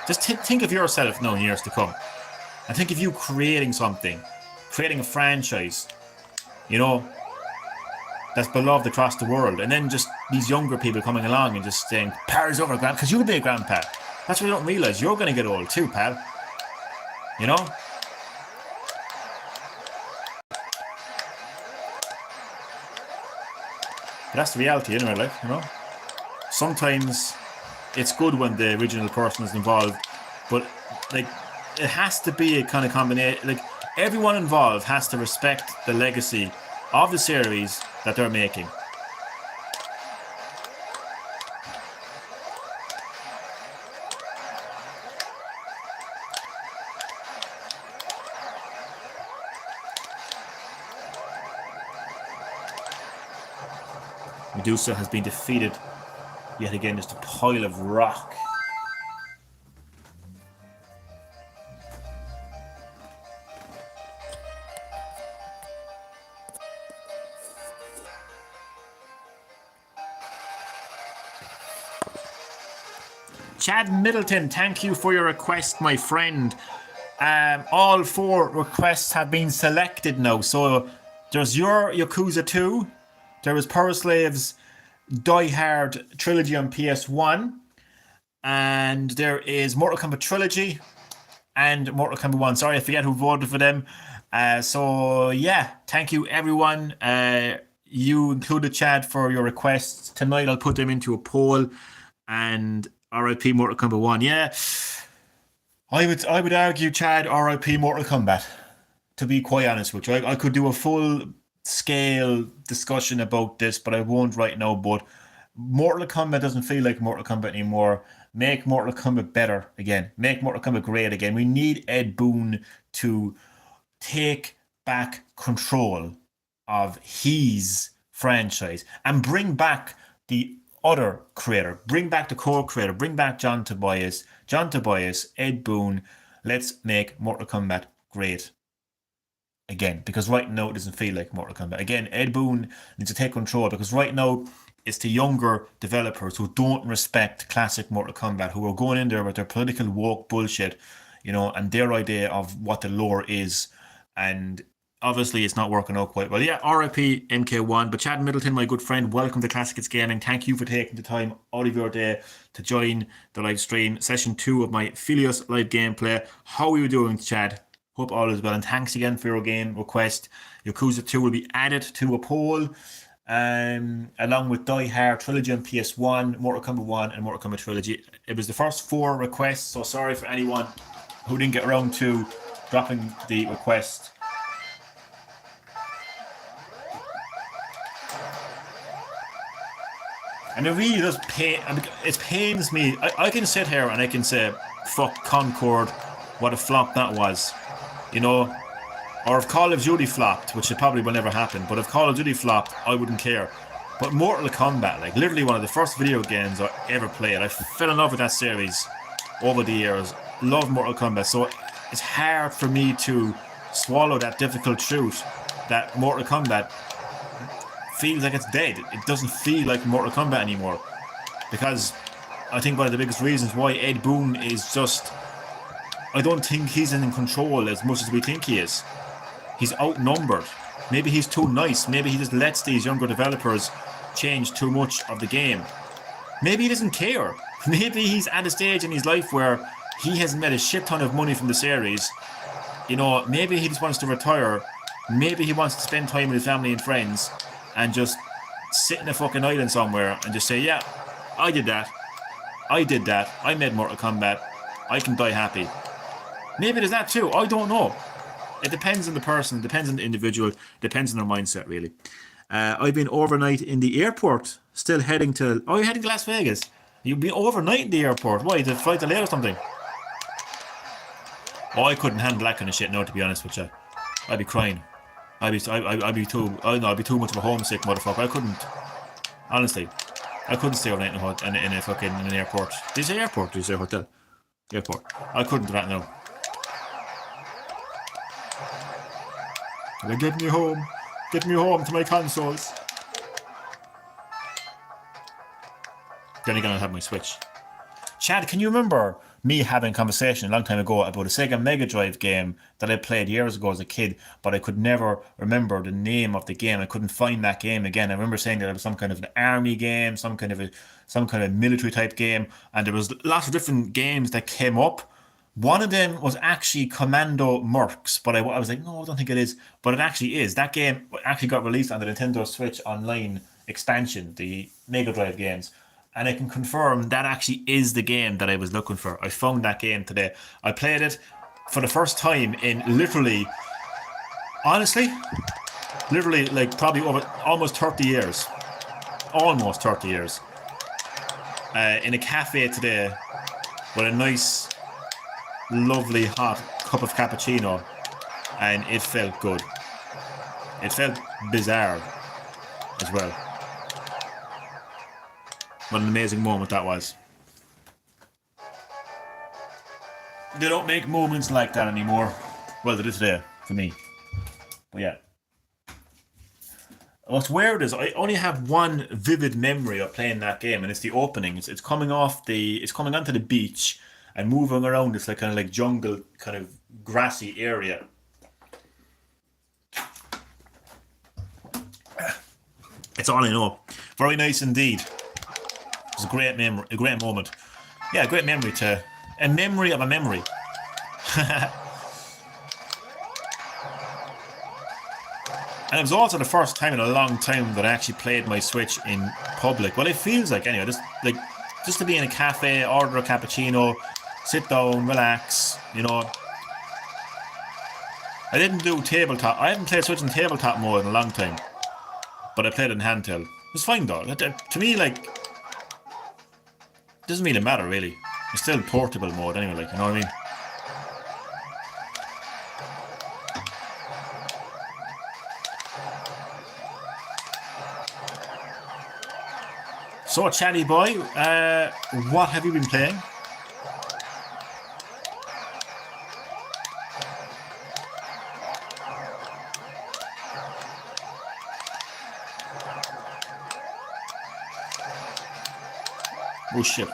Just think of yourself now in years to come. And think of you creating something. Creating a franchise. You know. that's beloved across the world, and then just these younger people coming along and just saying, "Par's over, grand," because you'll be a grandpa. That's what you don't realise. You're going to get old too, pal. You know? But that's the reality, anyway. Like, you know, sometimes it's good when the original person is involved, but like it has to be a kind of combination. Like everyone involved has to respect the legacy of the series that they're making. Medusa has been defeated yet again. Just a pile of rock. Chad Middleton, thank you for your request, my friend. All 4 requests have been selected now. So there's your Yakuza 2. There was Power Slave's Die Hard trilogy on PS1. And there is Mortal Kombat Trilogy and Mortal Kombat 1. Sorry, I forget who voted for them. So yeah, thank you everyone. You included Chad for your requests. Tonight I'll put them into a poll. And RIP Mortal Kombat 1. Yeah, I would argue, Chad, RIP Mortal Kombat. To be quite honest with you, I could do a full scale discussion about this, but I won't right now. But Mortal Kombat doesn't feel like Mortal Kombat anymore. Make Mortal Kombat better again. Make Mortal Kombat great again. We need Ed Boon to take back control of his franchise and bring back the other creator, bring back the core creator, bring back John Tobias, Ed Boon. Let's make Mortal Kombat great again, because right now it doesn't feel like Mortal Kombat. Again, Ed Boon needs to take control, because right now it's the younger developers who don't respect classic Mortal Kombat, who are going in there with their political woke bullshit, you know, and their idea of what the lore is, and obviously it's not working out quite well. Yeah, RIP MK1. But Chad Middleton, my good friend, welcome to Classic It's Gaming. Thank you for taking the time out of your day to join the live stream. Session 2 of my Phelios live gameplay. How are you doing, Chad? Hope all is well. And thanks again for your game request. Yakuza 2 will be added to a poll, along with Die Hard Trilogy on PS1, Mortal Kombat 1 and Mortal Kombat Trilogy. It was the first 4 requests, so sorry for anyone who didn't get around to dropping the request. And it really does it pains me. I can sit here and I can say, fuck Concord, what a flop that was. You know, or if Call of Duty flopped, which it probably will never happen, but if Call of Duty flopped, I wouldn't care. But Mortal Kombat, like literally one of the first video games I ever played. I fell in love with that series over the years. Love Mortal Kombat. So it's hard for me to swallow that difficult truth that Mortal Kombat feels like it's dead. It doesn't feel like Mortal Kombat anymore, because I think one of the biggest reasons why Ed Boon is just, I don't think he's in control as much as we think he is. He's outnumbered. Maybe he's too nice. Maybe he just lets these younger developers change too much of the game. Maybe he doesn't care. Maybe he's at a stage in his life where he has made a shit ton of money from the series. You know, maybe he just wants to retire. Maybe he wants to spend time with his family and friends and just sit in a fucking island somewhere and just say, yeah, I did that. I did that. I made Mortal Kombat. I can die happy. Maybe there's that too. I don't know. It depends on the person. It depends on the individual. It depends on their mindset, really. I've been overnight in the airport. Still heading to... Oh, you're heading to Las Vegas. You've been overnight in the airport. Why? The flight delayed or something? Oh, I couldn't handle that kind of shit, no, to be honest with you. I'd be crying. I'd be too much of a homesick motherfucker. I couldn't. Honestly. I couldn't stay overnight in an airport. Did you say airport? Did you say hotel? Airport. I couldn't do that now. Get me home. Get me home to my consoles. Then again, I'll have my Switch. Chad, can you remember me having a conversation a long time ago about a Sega Mega Drive game that I played years ago as a kid, but I could never remember the name of the game. I couldn't find that game again. I remember saying that it was some kind of an army game, some kind of military type game, and there was lots of different games that came up. One of them was actually Commando Mercs, but I was like, no, I don't think it is. But it actually is. That game actually got released on the Nintendo Switch Online expansion, the Mega Drive games. And I can confirm that actually is the game that I was looking for. I found that game today. I played it for the first time in literally, honestly, like probably over almost 30 years. Almost 30 years. In a cafe today with a nice, lovely hot cup of cappuccino, and it felt good. It felt bizarre as well. What an amazing moment that was. They don't make moments like that anymore. Well, they do today, for me. But yeah. What's weird is I only have one vivid memory of playing that game, and it's the opening. It's coming onto the beach and moving around this like kind of like jungle, kind of grassy area. It's all I know. Very nice indeed. It was a great memory, a great moment. Yeah, a great memory a memory of a memory. And it was also the first time in a long time that I actually played my Switch in public. Well, it feels like anyway, just to be in a cafe, order a cappuccino, sit down, relax, you know. I didn't do tabletop. I haven't played Switch in tabletop mode in a long time, but I played it in handheld. It's fine though. To me, like, doesn't really matter really. It's still portable mode anyway, like, you know what I mean? So, chatty boy, what have you been playing? Oh shit.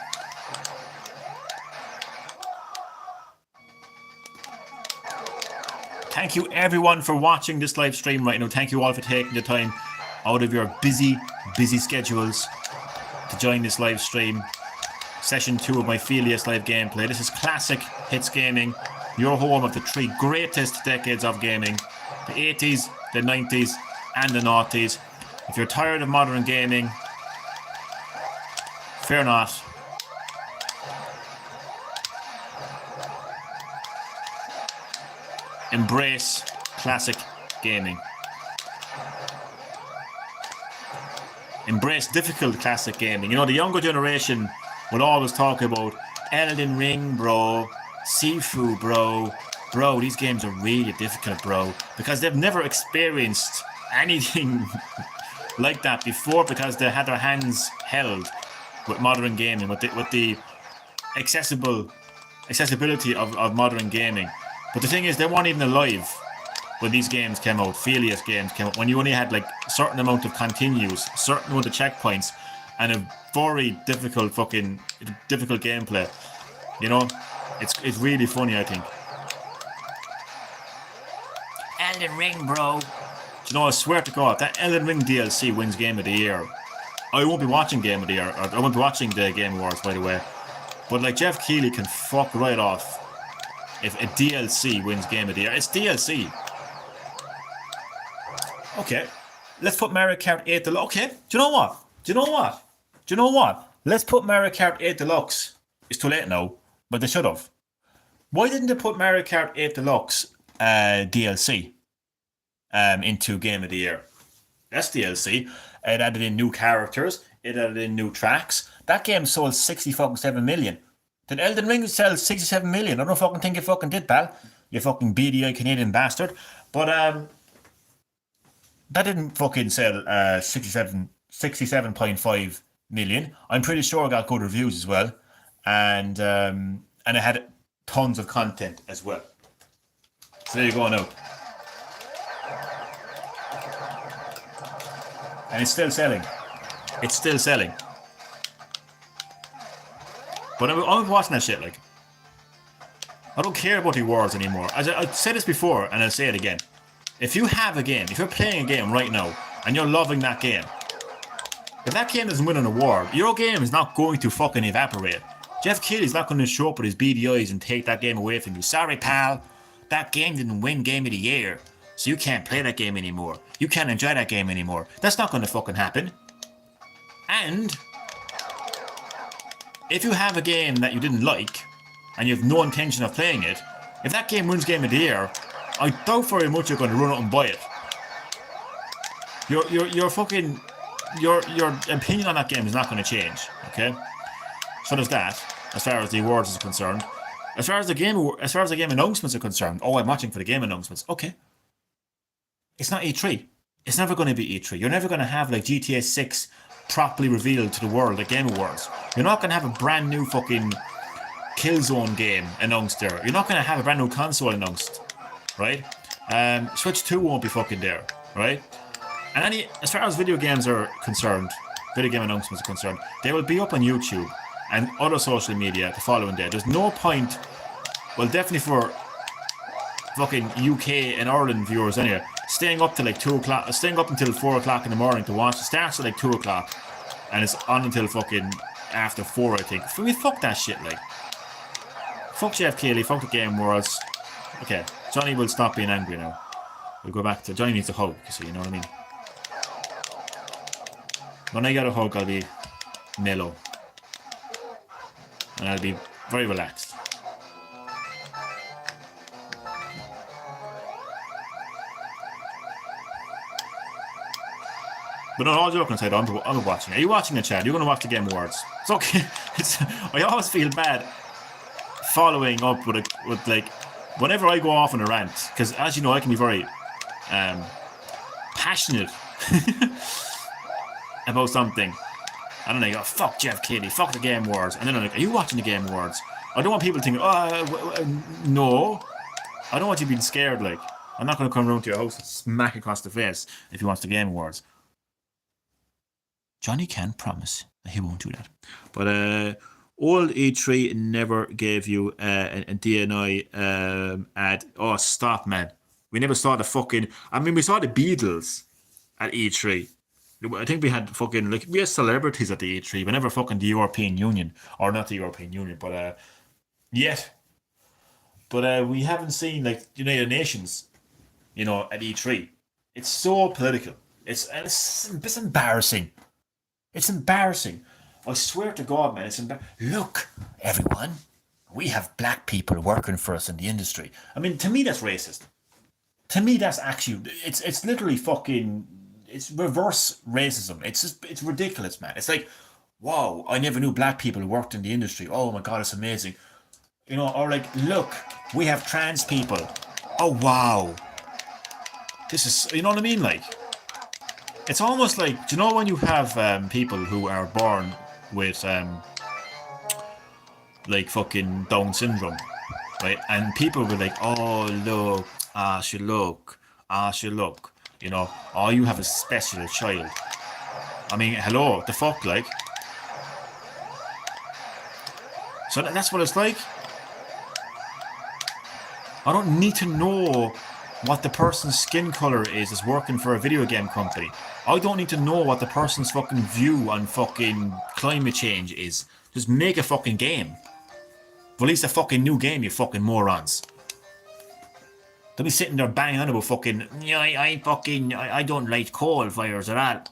Thank you everyone for watching this live stream right now. Thank you all for taking the time out of your busy schedules to join this live stream. Session 2 of my Phelios live gameplay. This is Classic Hits Gaming, your home of the 3 greatest decades of gaming. The 80s, the 90s, and the noughties. If you're tired of modern gaming, fear not. Embrace classic gaming. Embrace difficult classic gaming. You know, the younger generation will always talk about Elden Ring, bro, Sifu, bro. Bro, these games are really difficult, bro. Because they've never experienced anything like that before, because they had their hands held with modern gaming, with the accessibility of modern gaming. But the thing is, they weren't even alive when these games came out, Phelios games came out, when you only had like a certain amount of continues, certain amount of checkpoints, and a very difficult gameplay. You know, it's really funny, I think. Elden Ring, bro. You know, I swear to God, that Elden Ring DLC wins Game of the Year. I won't be watching Game of the Year. I won't be watching the Game Awards, by the way. But like, Jeff Keighley can fuck right off if a DLC wins Game of the Year. It's DLC. Okay. Let's put Mario Kart 8 Deluxe. Okay. Do you know what? Let's put Mario Kart 8 Deluxe. It's too late now, but they should have. Why didn't they put Mario Kart 8 Deluxe DLC into Game of the Year? That's DLC. It added in new characters. It added in new tracks. That game sold 67 million. Did Elden Ring sell 67 million? I don't fucking think it fucking did, pal. You fucking beady-eyed Canadian bastard. But that didn't fucking sell 67.5 million. I'm pretty sure it got good reviews as well. And it had tons of content as well. So there you go now. And it's still selling. But I'm watching that shit, like. I don't care about the awards anymore. As I've said this before, and I'll say it again. If you have a game, if you're playing a game right now, and you're loving that game, if that game doesn't win an award, your game is not going to fucking evaporate. Jeff Keighley's not going to show up with his beady eyes and take that game away from you. Sorry, pal. That game didn't win Game of the Year, so you can't play that game anymore. You can't enjoy that game anymore. That's not going to fucking happen. And if you have a game that you didn't like, and you have no intention of playing it, if that game wins Game of the Year, I doubt very much you're going to run out and buy it. Your fucking your opinion on that game is not going to change. Okay, so there's that. As far as the awards is concerned, as far as the game announcements are concerned, oh, I'm watching for the game announcements. Okay, it's not E3. It's never going to be E3. You're never going to have like GTA 6 properly revealed to the world at Game Awards. You're not going to have a brand new fucking Killzone game announced there. You're not going to have a brand new console announced, right? Switch 2 won't be fucking there, right? And as far as video games are concerned, video game announcements are concerned, they will be up on YouTube and other social media the following day. There's no point, well, definitely for fucking UK and Ireland viewers anyway, staying up till like 2 o'clock, staying up until 4 o'clock in the morning to watch. It starts at like 2 o'clock and it's on until fucking after 4, I think. For me, fuck that shit, like. Fuck Jeff Keighley, fuck the Game Worlds. Okay, Johnny will stop being angry now. We'll go back to, Johnny needs a hug, so you know what I mean? When I get a hug, I'll be mellow. And I'll be very relaxed. But no, all joking aside, I'm watching. Are you watching it, Chad? You're going to watch the Game Awards. It's okay. I always feel bad following up with like, whenever I go off on a rant, because as you know, I can be very passionate about something. I don't know, you go, fuck Jeff Keighley, fuck the Game Awards. And then I'm like, are you watching the Game Awards? I don't want people thinking, no. I don't want you being scared, like. I'm not going to come around to your house and smack across the face if he wants the Game Awards. Johnny can promise that he won't do that. But old E3 never gave you a DNI ad. Oh, stop, man. We never saw the fucking... I mean, we saw the Beatles at E3. I think we had fucking... like, we had celebrities at the E3, but never fucking the European Union. Or not the European Union, but... yet. But we haven't seen, like, United Nations, you know, at E3. It's so political. It's embarrassing. It's embarrassing. I swear to God, man, it's embarrassing. Look, everyone, we have black people working for us in the industry. I mean, to me, that's racist. To me, that's actually... It's literally fucking... It's reverse racism. It's ridiculous, man. It's like, wow, I never knew black people worked in the industry. Oh my God, it's amazing. You know, or like, look, we have trans people. Oh, wow. This is, you know what I mean? Like, it's almost like, do you know when you have people who are born with, like, fucking Down syndrome, right? And people were like, oh, look, she look. You know, oh, you have a special child. I mean, hello, the fuck, like? So that's what it's like. I don't need to know what the person's skin colour is that's working for a video game company. I don't need to know what the person's fucking view on fucking climate change is. Just make a fucking game. Release a fucking new game, you fucking morons. Don't be sitting there banging on about fucking, I don't light coal fires at all.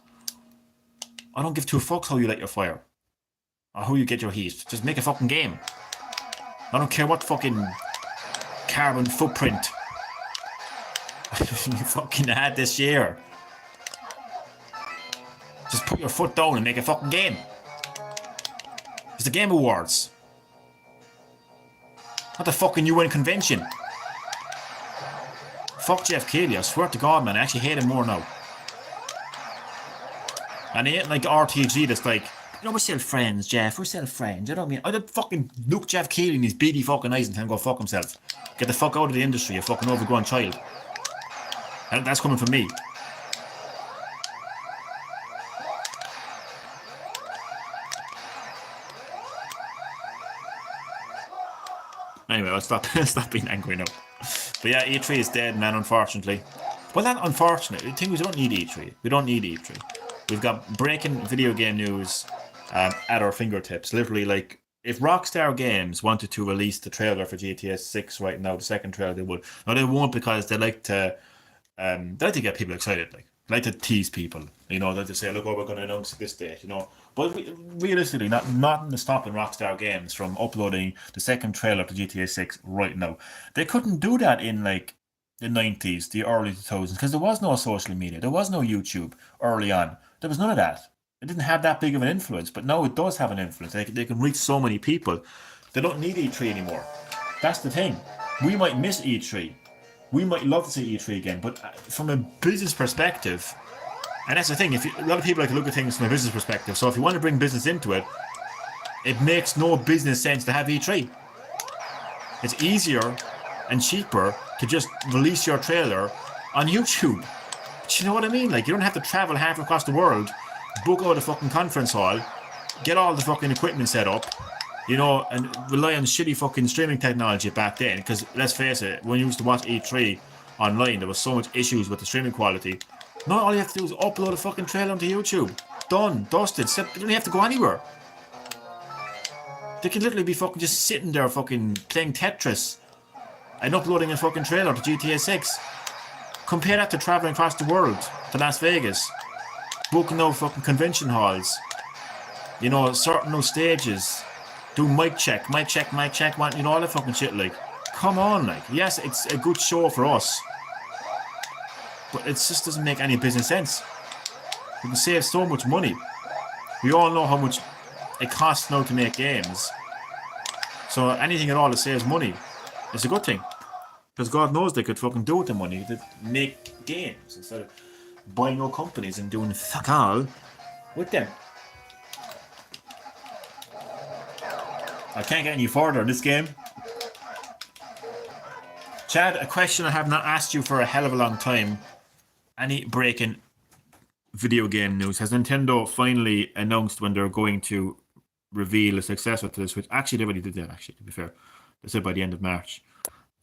I don't give two fucks how you light your fire. Or how you get your heat. Just make a fucking game. I don't care what fucking carbon footprint you fucking had this year. Just put your foot down and make a fucking game. It's the Game Awards. Not the fucking UN convention. Fuck Jeff Keighley, I swear to God, man, I actually hate him more now. And he ain't like RTG that's like, you know, we're still friends, Jeff, we're still friends, you know what I mean? I'd fucking look Jeff Keighley in his beady fucking eyes and tell him go fuck himself. Get the fuck out of the industry, you fucking overgrown child. And that's coming from me. Anyway, I'll stop stop being angry now. But yeah, E3 is dead, man, unfortunately. Well, not unfortunate. The thing is, we don't need E3. We don't need E3. We've got breaking video game news at our fingertips. Literally, like, if Rockstar Games wanted to release the trailer for GTA 6 right now, the second trailer, they would. No, they won't, because they like to get people excited. Like, they like to tease people. You know, they like to say, look, what we're going to announce this date, you know. But realistically, nothing is stopping Rockstar Games from uploading the second trailer to GTA 6 right now. They couldn't do that in, like, the 90s, the early 2000s, because there was no social media. There was no YouTube early on. There was none of that. It didn't have that big of an influence, but now it does have an influence. They can reach so many people. They don't need E3 anymore. That's the thing. We might miss E3. We might love to see E3 again, but from a business perspective, and that's the thing, a lot of people like to look at things from a business perspective, so if you want to bring business into it, it makes no business sense to have E3. It's easier and cheaper to just release your trailer on YouTube. But you know what I mean? Like, you don't have to travel half across the world, book out a fucking conference hall, get all the fucking equipment set up, you know, and rely on shitty fucking streaming technology back then. Because let's face it, when you used to watch E3 online, there was so much issues with the streaming quality. Now all you have to do is upload a fucking trailer onto YouTube. Done, dusted. You don't even have to go anywhere. They can literally be fucking just sitting there fucking playing Tetris and uploading a fucking trailer to GTA 6. Compare that to traveling across the world to Las Vegas, booking out fucking convention halls, you know, sorting out stages, do mic check, you know, all that fucking shit. Like, come on, like, yes, it's a good show for us, but it just doesn't make any business sense. We can save so much money. We all know how much it costs now to make games, so anything at all that saves money is a good thing. Because God knows they could fucking do with the money to make games instead of buying out companies and doing fuck all with them. I can't get any further in this game. Chad, a question I have not asked you for a hell of a long time. Any breaking video game news? Has Nintendo finally announced when they're going to reveal a successor to the Switch? Actually, they already did that, actually, to be fair. They said by the end of March.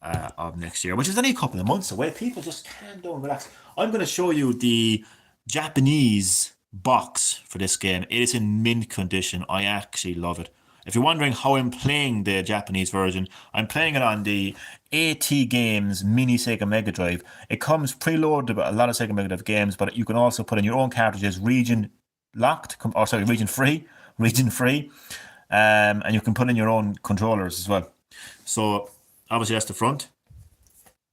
Of next year, which is only a couple of months away. People just calm down, relax. I'm going to show you the Japanese box for this game. It is in mint condition. I actually love it. If you're wondering how I'm playing the Japanese version, I'm playing it on the AT Games Mini Sega Mega Drive. It comes preloaded with a lot of Sega Mega Drive games, but you can also put in your own cartridges, region free, and you can put in your own controllers as well. So obviously that's the front.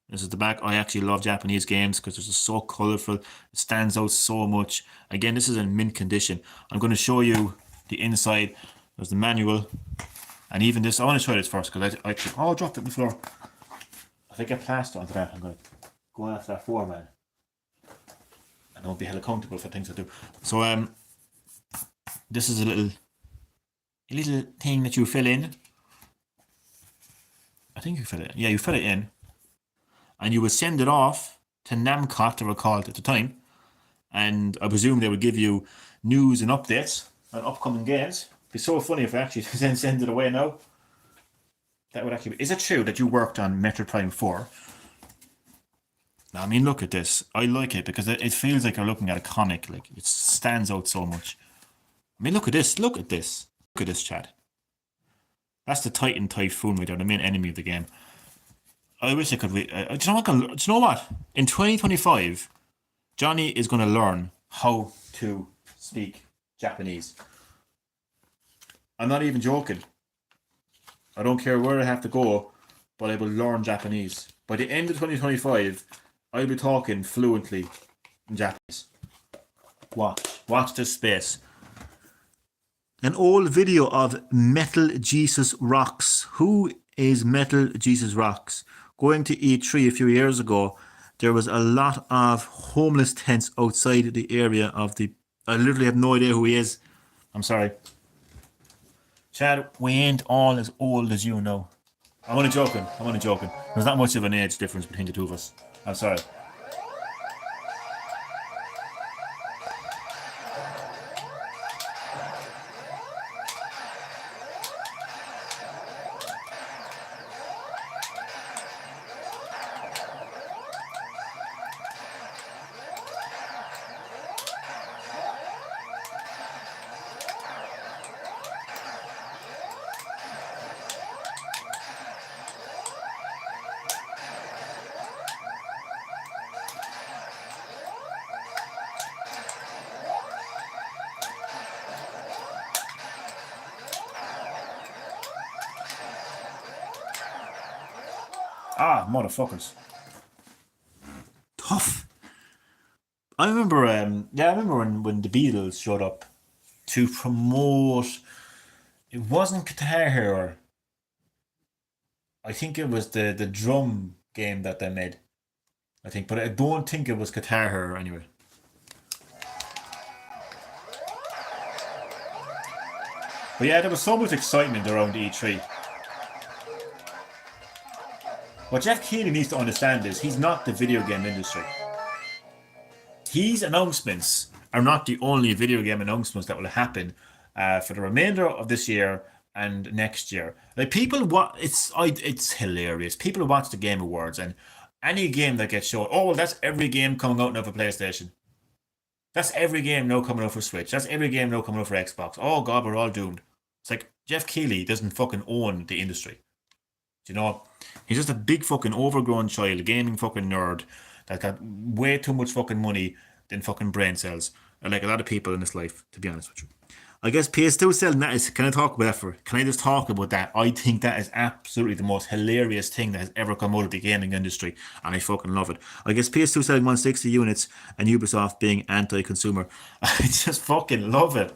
This is the back. I actually love Japanese games because they're just so colourful. It stands out so much. Again, this is in mint condition. I'm going to show you the inside. There's the manual. And even this, I want to try this first because I dropped it on the floor. If I get plaster onto that, I'm going to go after that foreman. I don't be held accountable for things I do. So this is a little thing that you fill in. I think you fill it. Yeah, you fill it in, and you would send it off to Namco, they were called at the time, and I presume they would give you news and updates on upcoming games. It'd be so funny if I actually then send it away now. That would actually be. Is it true that you worked on Metroid Prime 4? Now, I mean, look at this. I like it because it feels like you're looking at a comic. Like, it stands out so much. I mean, look at this. Look at this. Look at this, Chad. That's the Titan Typhon right there, the main enemy of the game. I wish I could read. Do you know what? In 2025, Johnny is going to learn how to speak Japanese. I'm not even joking. I don't care where I have to go, but I will learn Japanese. By the end of 2025, I'll be talking fluently in Japanese. Watch this space. An old video of Metal Jesus Rocks. Who is Metal Jesus Rocks? Going to E3 a few years ago, there was a lot of homeless tents outside the area of the... I literally have no idea who he is. I'm sorry. Chad, we ain't all as old as you know. I'm only joking. There's not much of an age difference between the two of us. I'm sorry. Ah, motherfuckers. Tough. I remember, I remember when the Beatles showed up to promote. It wasn't Guitar Hero. I think it was the drum game that they made. I think, but I don't think it was Guitar Hero anyway. But yeah, there was so much excitement around E3. What Jeff Keighley needs to understand is he's not the video game industry. His announcements are not the only video game announcements that will happen for the remainder of this year and next year. Like people, it's hilarious. People who watch the Game Awards and any game that gets shown, oh, well, that's every game coming out now for PlayStation. That's every game now coming out for Switch. That's every game now coming out for Xbox. Oh God, we're all doomed. It's like Jeff Keighley doesn't fucking own the industry. Do you know? He's just a big fucking overgrown child, a gaming fucking nerd that got way too much fucking money than fucking brain cells. Like a lot of people in this life, to be honest with you. I guess PS2 selling that is, can I talk about that for? Can I just talk about that? I think that is absolutely the most hilarious thing that has ever come out of the gaming industry, and I fucking love it. I guess PS2 selling 160 units and Ubisoft being anti-consumer. I just fucking love it.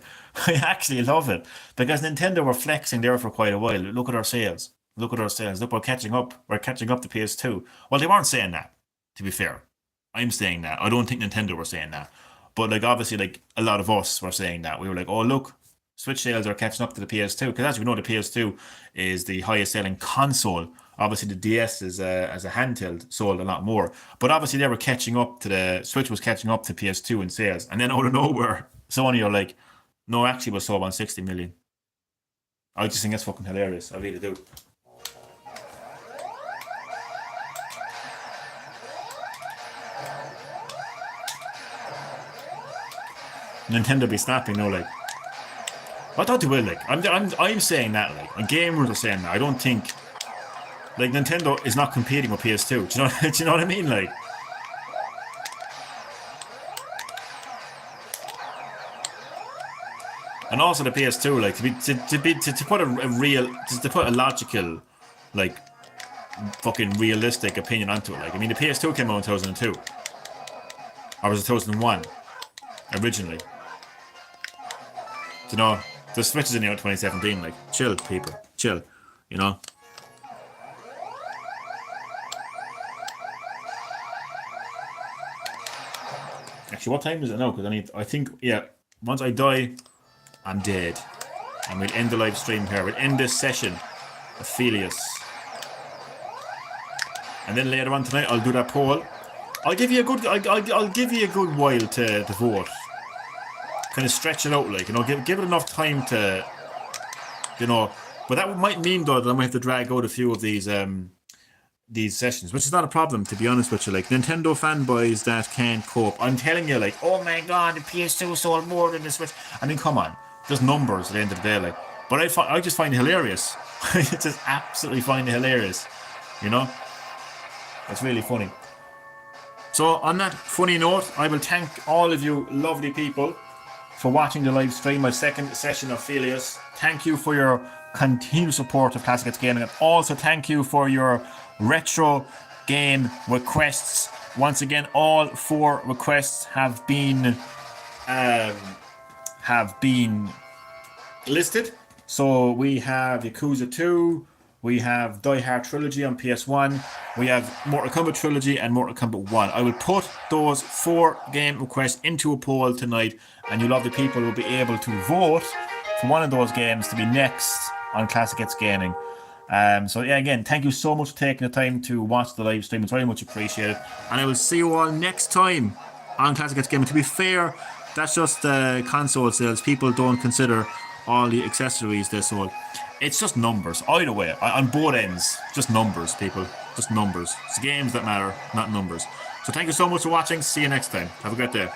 I actually love it. Because Nintendo were flexing there for quite a while. Look at our sales. Look at our sales. Look, we're catching up. We're catching up to PS2. Well, they weren't saying that, to be fair. I'm saying that. I don't think Nintendo were saying that. But like obviously like a lot of us were saying that. We were like, oh look, Switch sales are catching up to the PS2. Because as we know, the PS2 is the highest selling console. Obviously the DS is as a handheld sold a lot more. But obviously they were catching up to the Switch was catching up to PS2 in sales. And then out of nowhere, Sony are like, no, actually was sold on 60 million. I just think that's fucking hilarious. I really do. Nintendo be snapping now, like. I thought they will, like. I'm saying that, like. And gamers are saying that. I don't think, like, Nintendo is not competing with PS2. Do you know? Do you know what I mean, like? And also the PS2, like, to put a logical, like, fucking realistic opinion onto it. Like, I mean, the PS2 came out in 2002, or was it 2001 originally? You know, the Switch is in the out 2017. Like, chill, people, chill. You know. Actually, what time is it now? Because I think, yeah, once I die, I'm dead, and we'll end the live stream here. We'll end this session of Phelios, and then later on tonight, I'll do that poll. I'll give you a good, I'll give you a good while to vote. Kind of stretch it out, like, you know, give it enough time to, you know. But that might mean though that I might have to drag out a few of these sessions, which is not a problem, to be honest with you. Like, Nintendo fanboys that can't cope. I'm telling you, like, oh my god, the PS2 sold more than the Switch. I mean, come on, there's numbers at the end of the day, like. But I just find it hilarious. I just absolutely find it hilarious. You know, it's really funny. So on that funny note, I will thank all of you lovely people for watching the live stream, my second session of Phelios. Thank you for your continued support of Classic Gaming, and also thank you for your retro game requests. Once again, all 4 requests have been listed. So we have Yakuza 2, we have Die Hard Trilogy on PS1, we have Mortal Kombat Trilogy and Mortal Kombat 1. I will put those 4 game requests into a poll tonight, and you lovely people will be able to vote for one of those games to be next on Classic Gets Gaming. So yeah, again, thank you so much for taking the time to watch the live stream. It's very much appreciated. And I will see you all next time on Classic Gets Gaming. To be fair, that's just console sales. People don't consider all the accessories they sold. It's just numbers. Either way, on both ends, just numbers, people. Just numbers. It's games that matter, not numbers. So thank you so much for watching. See you next time. Have a great day.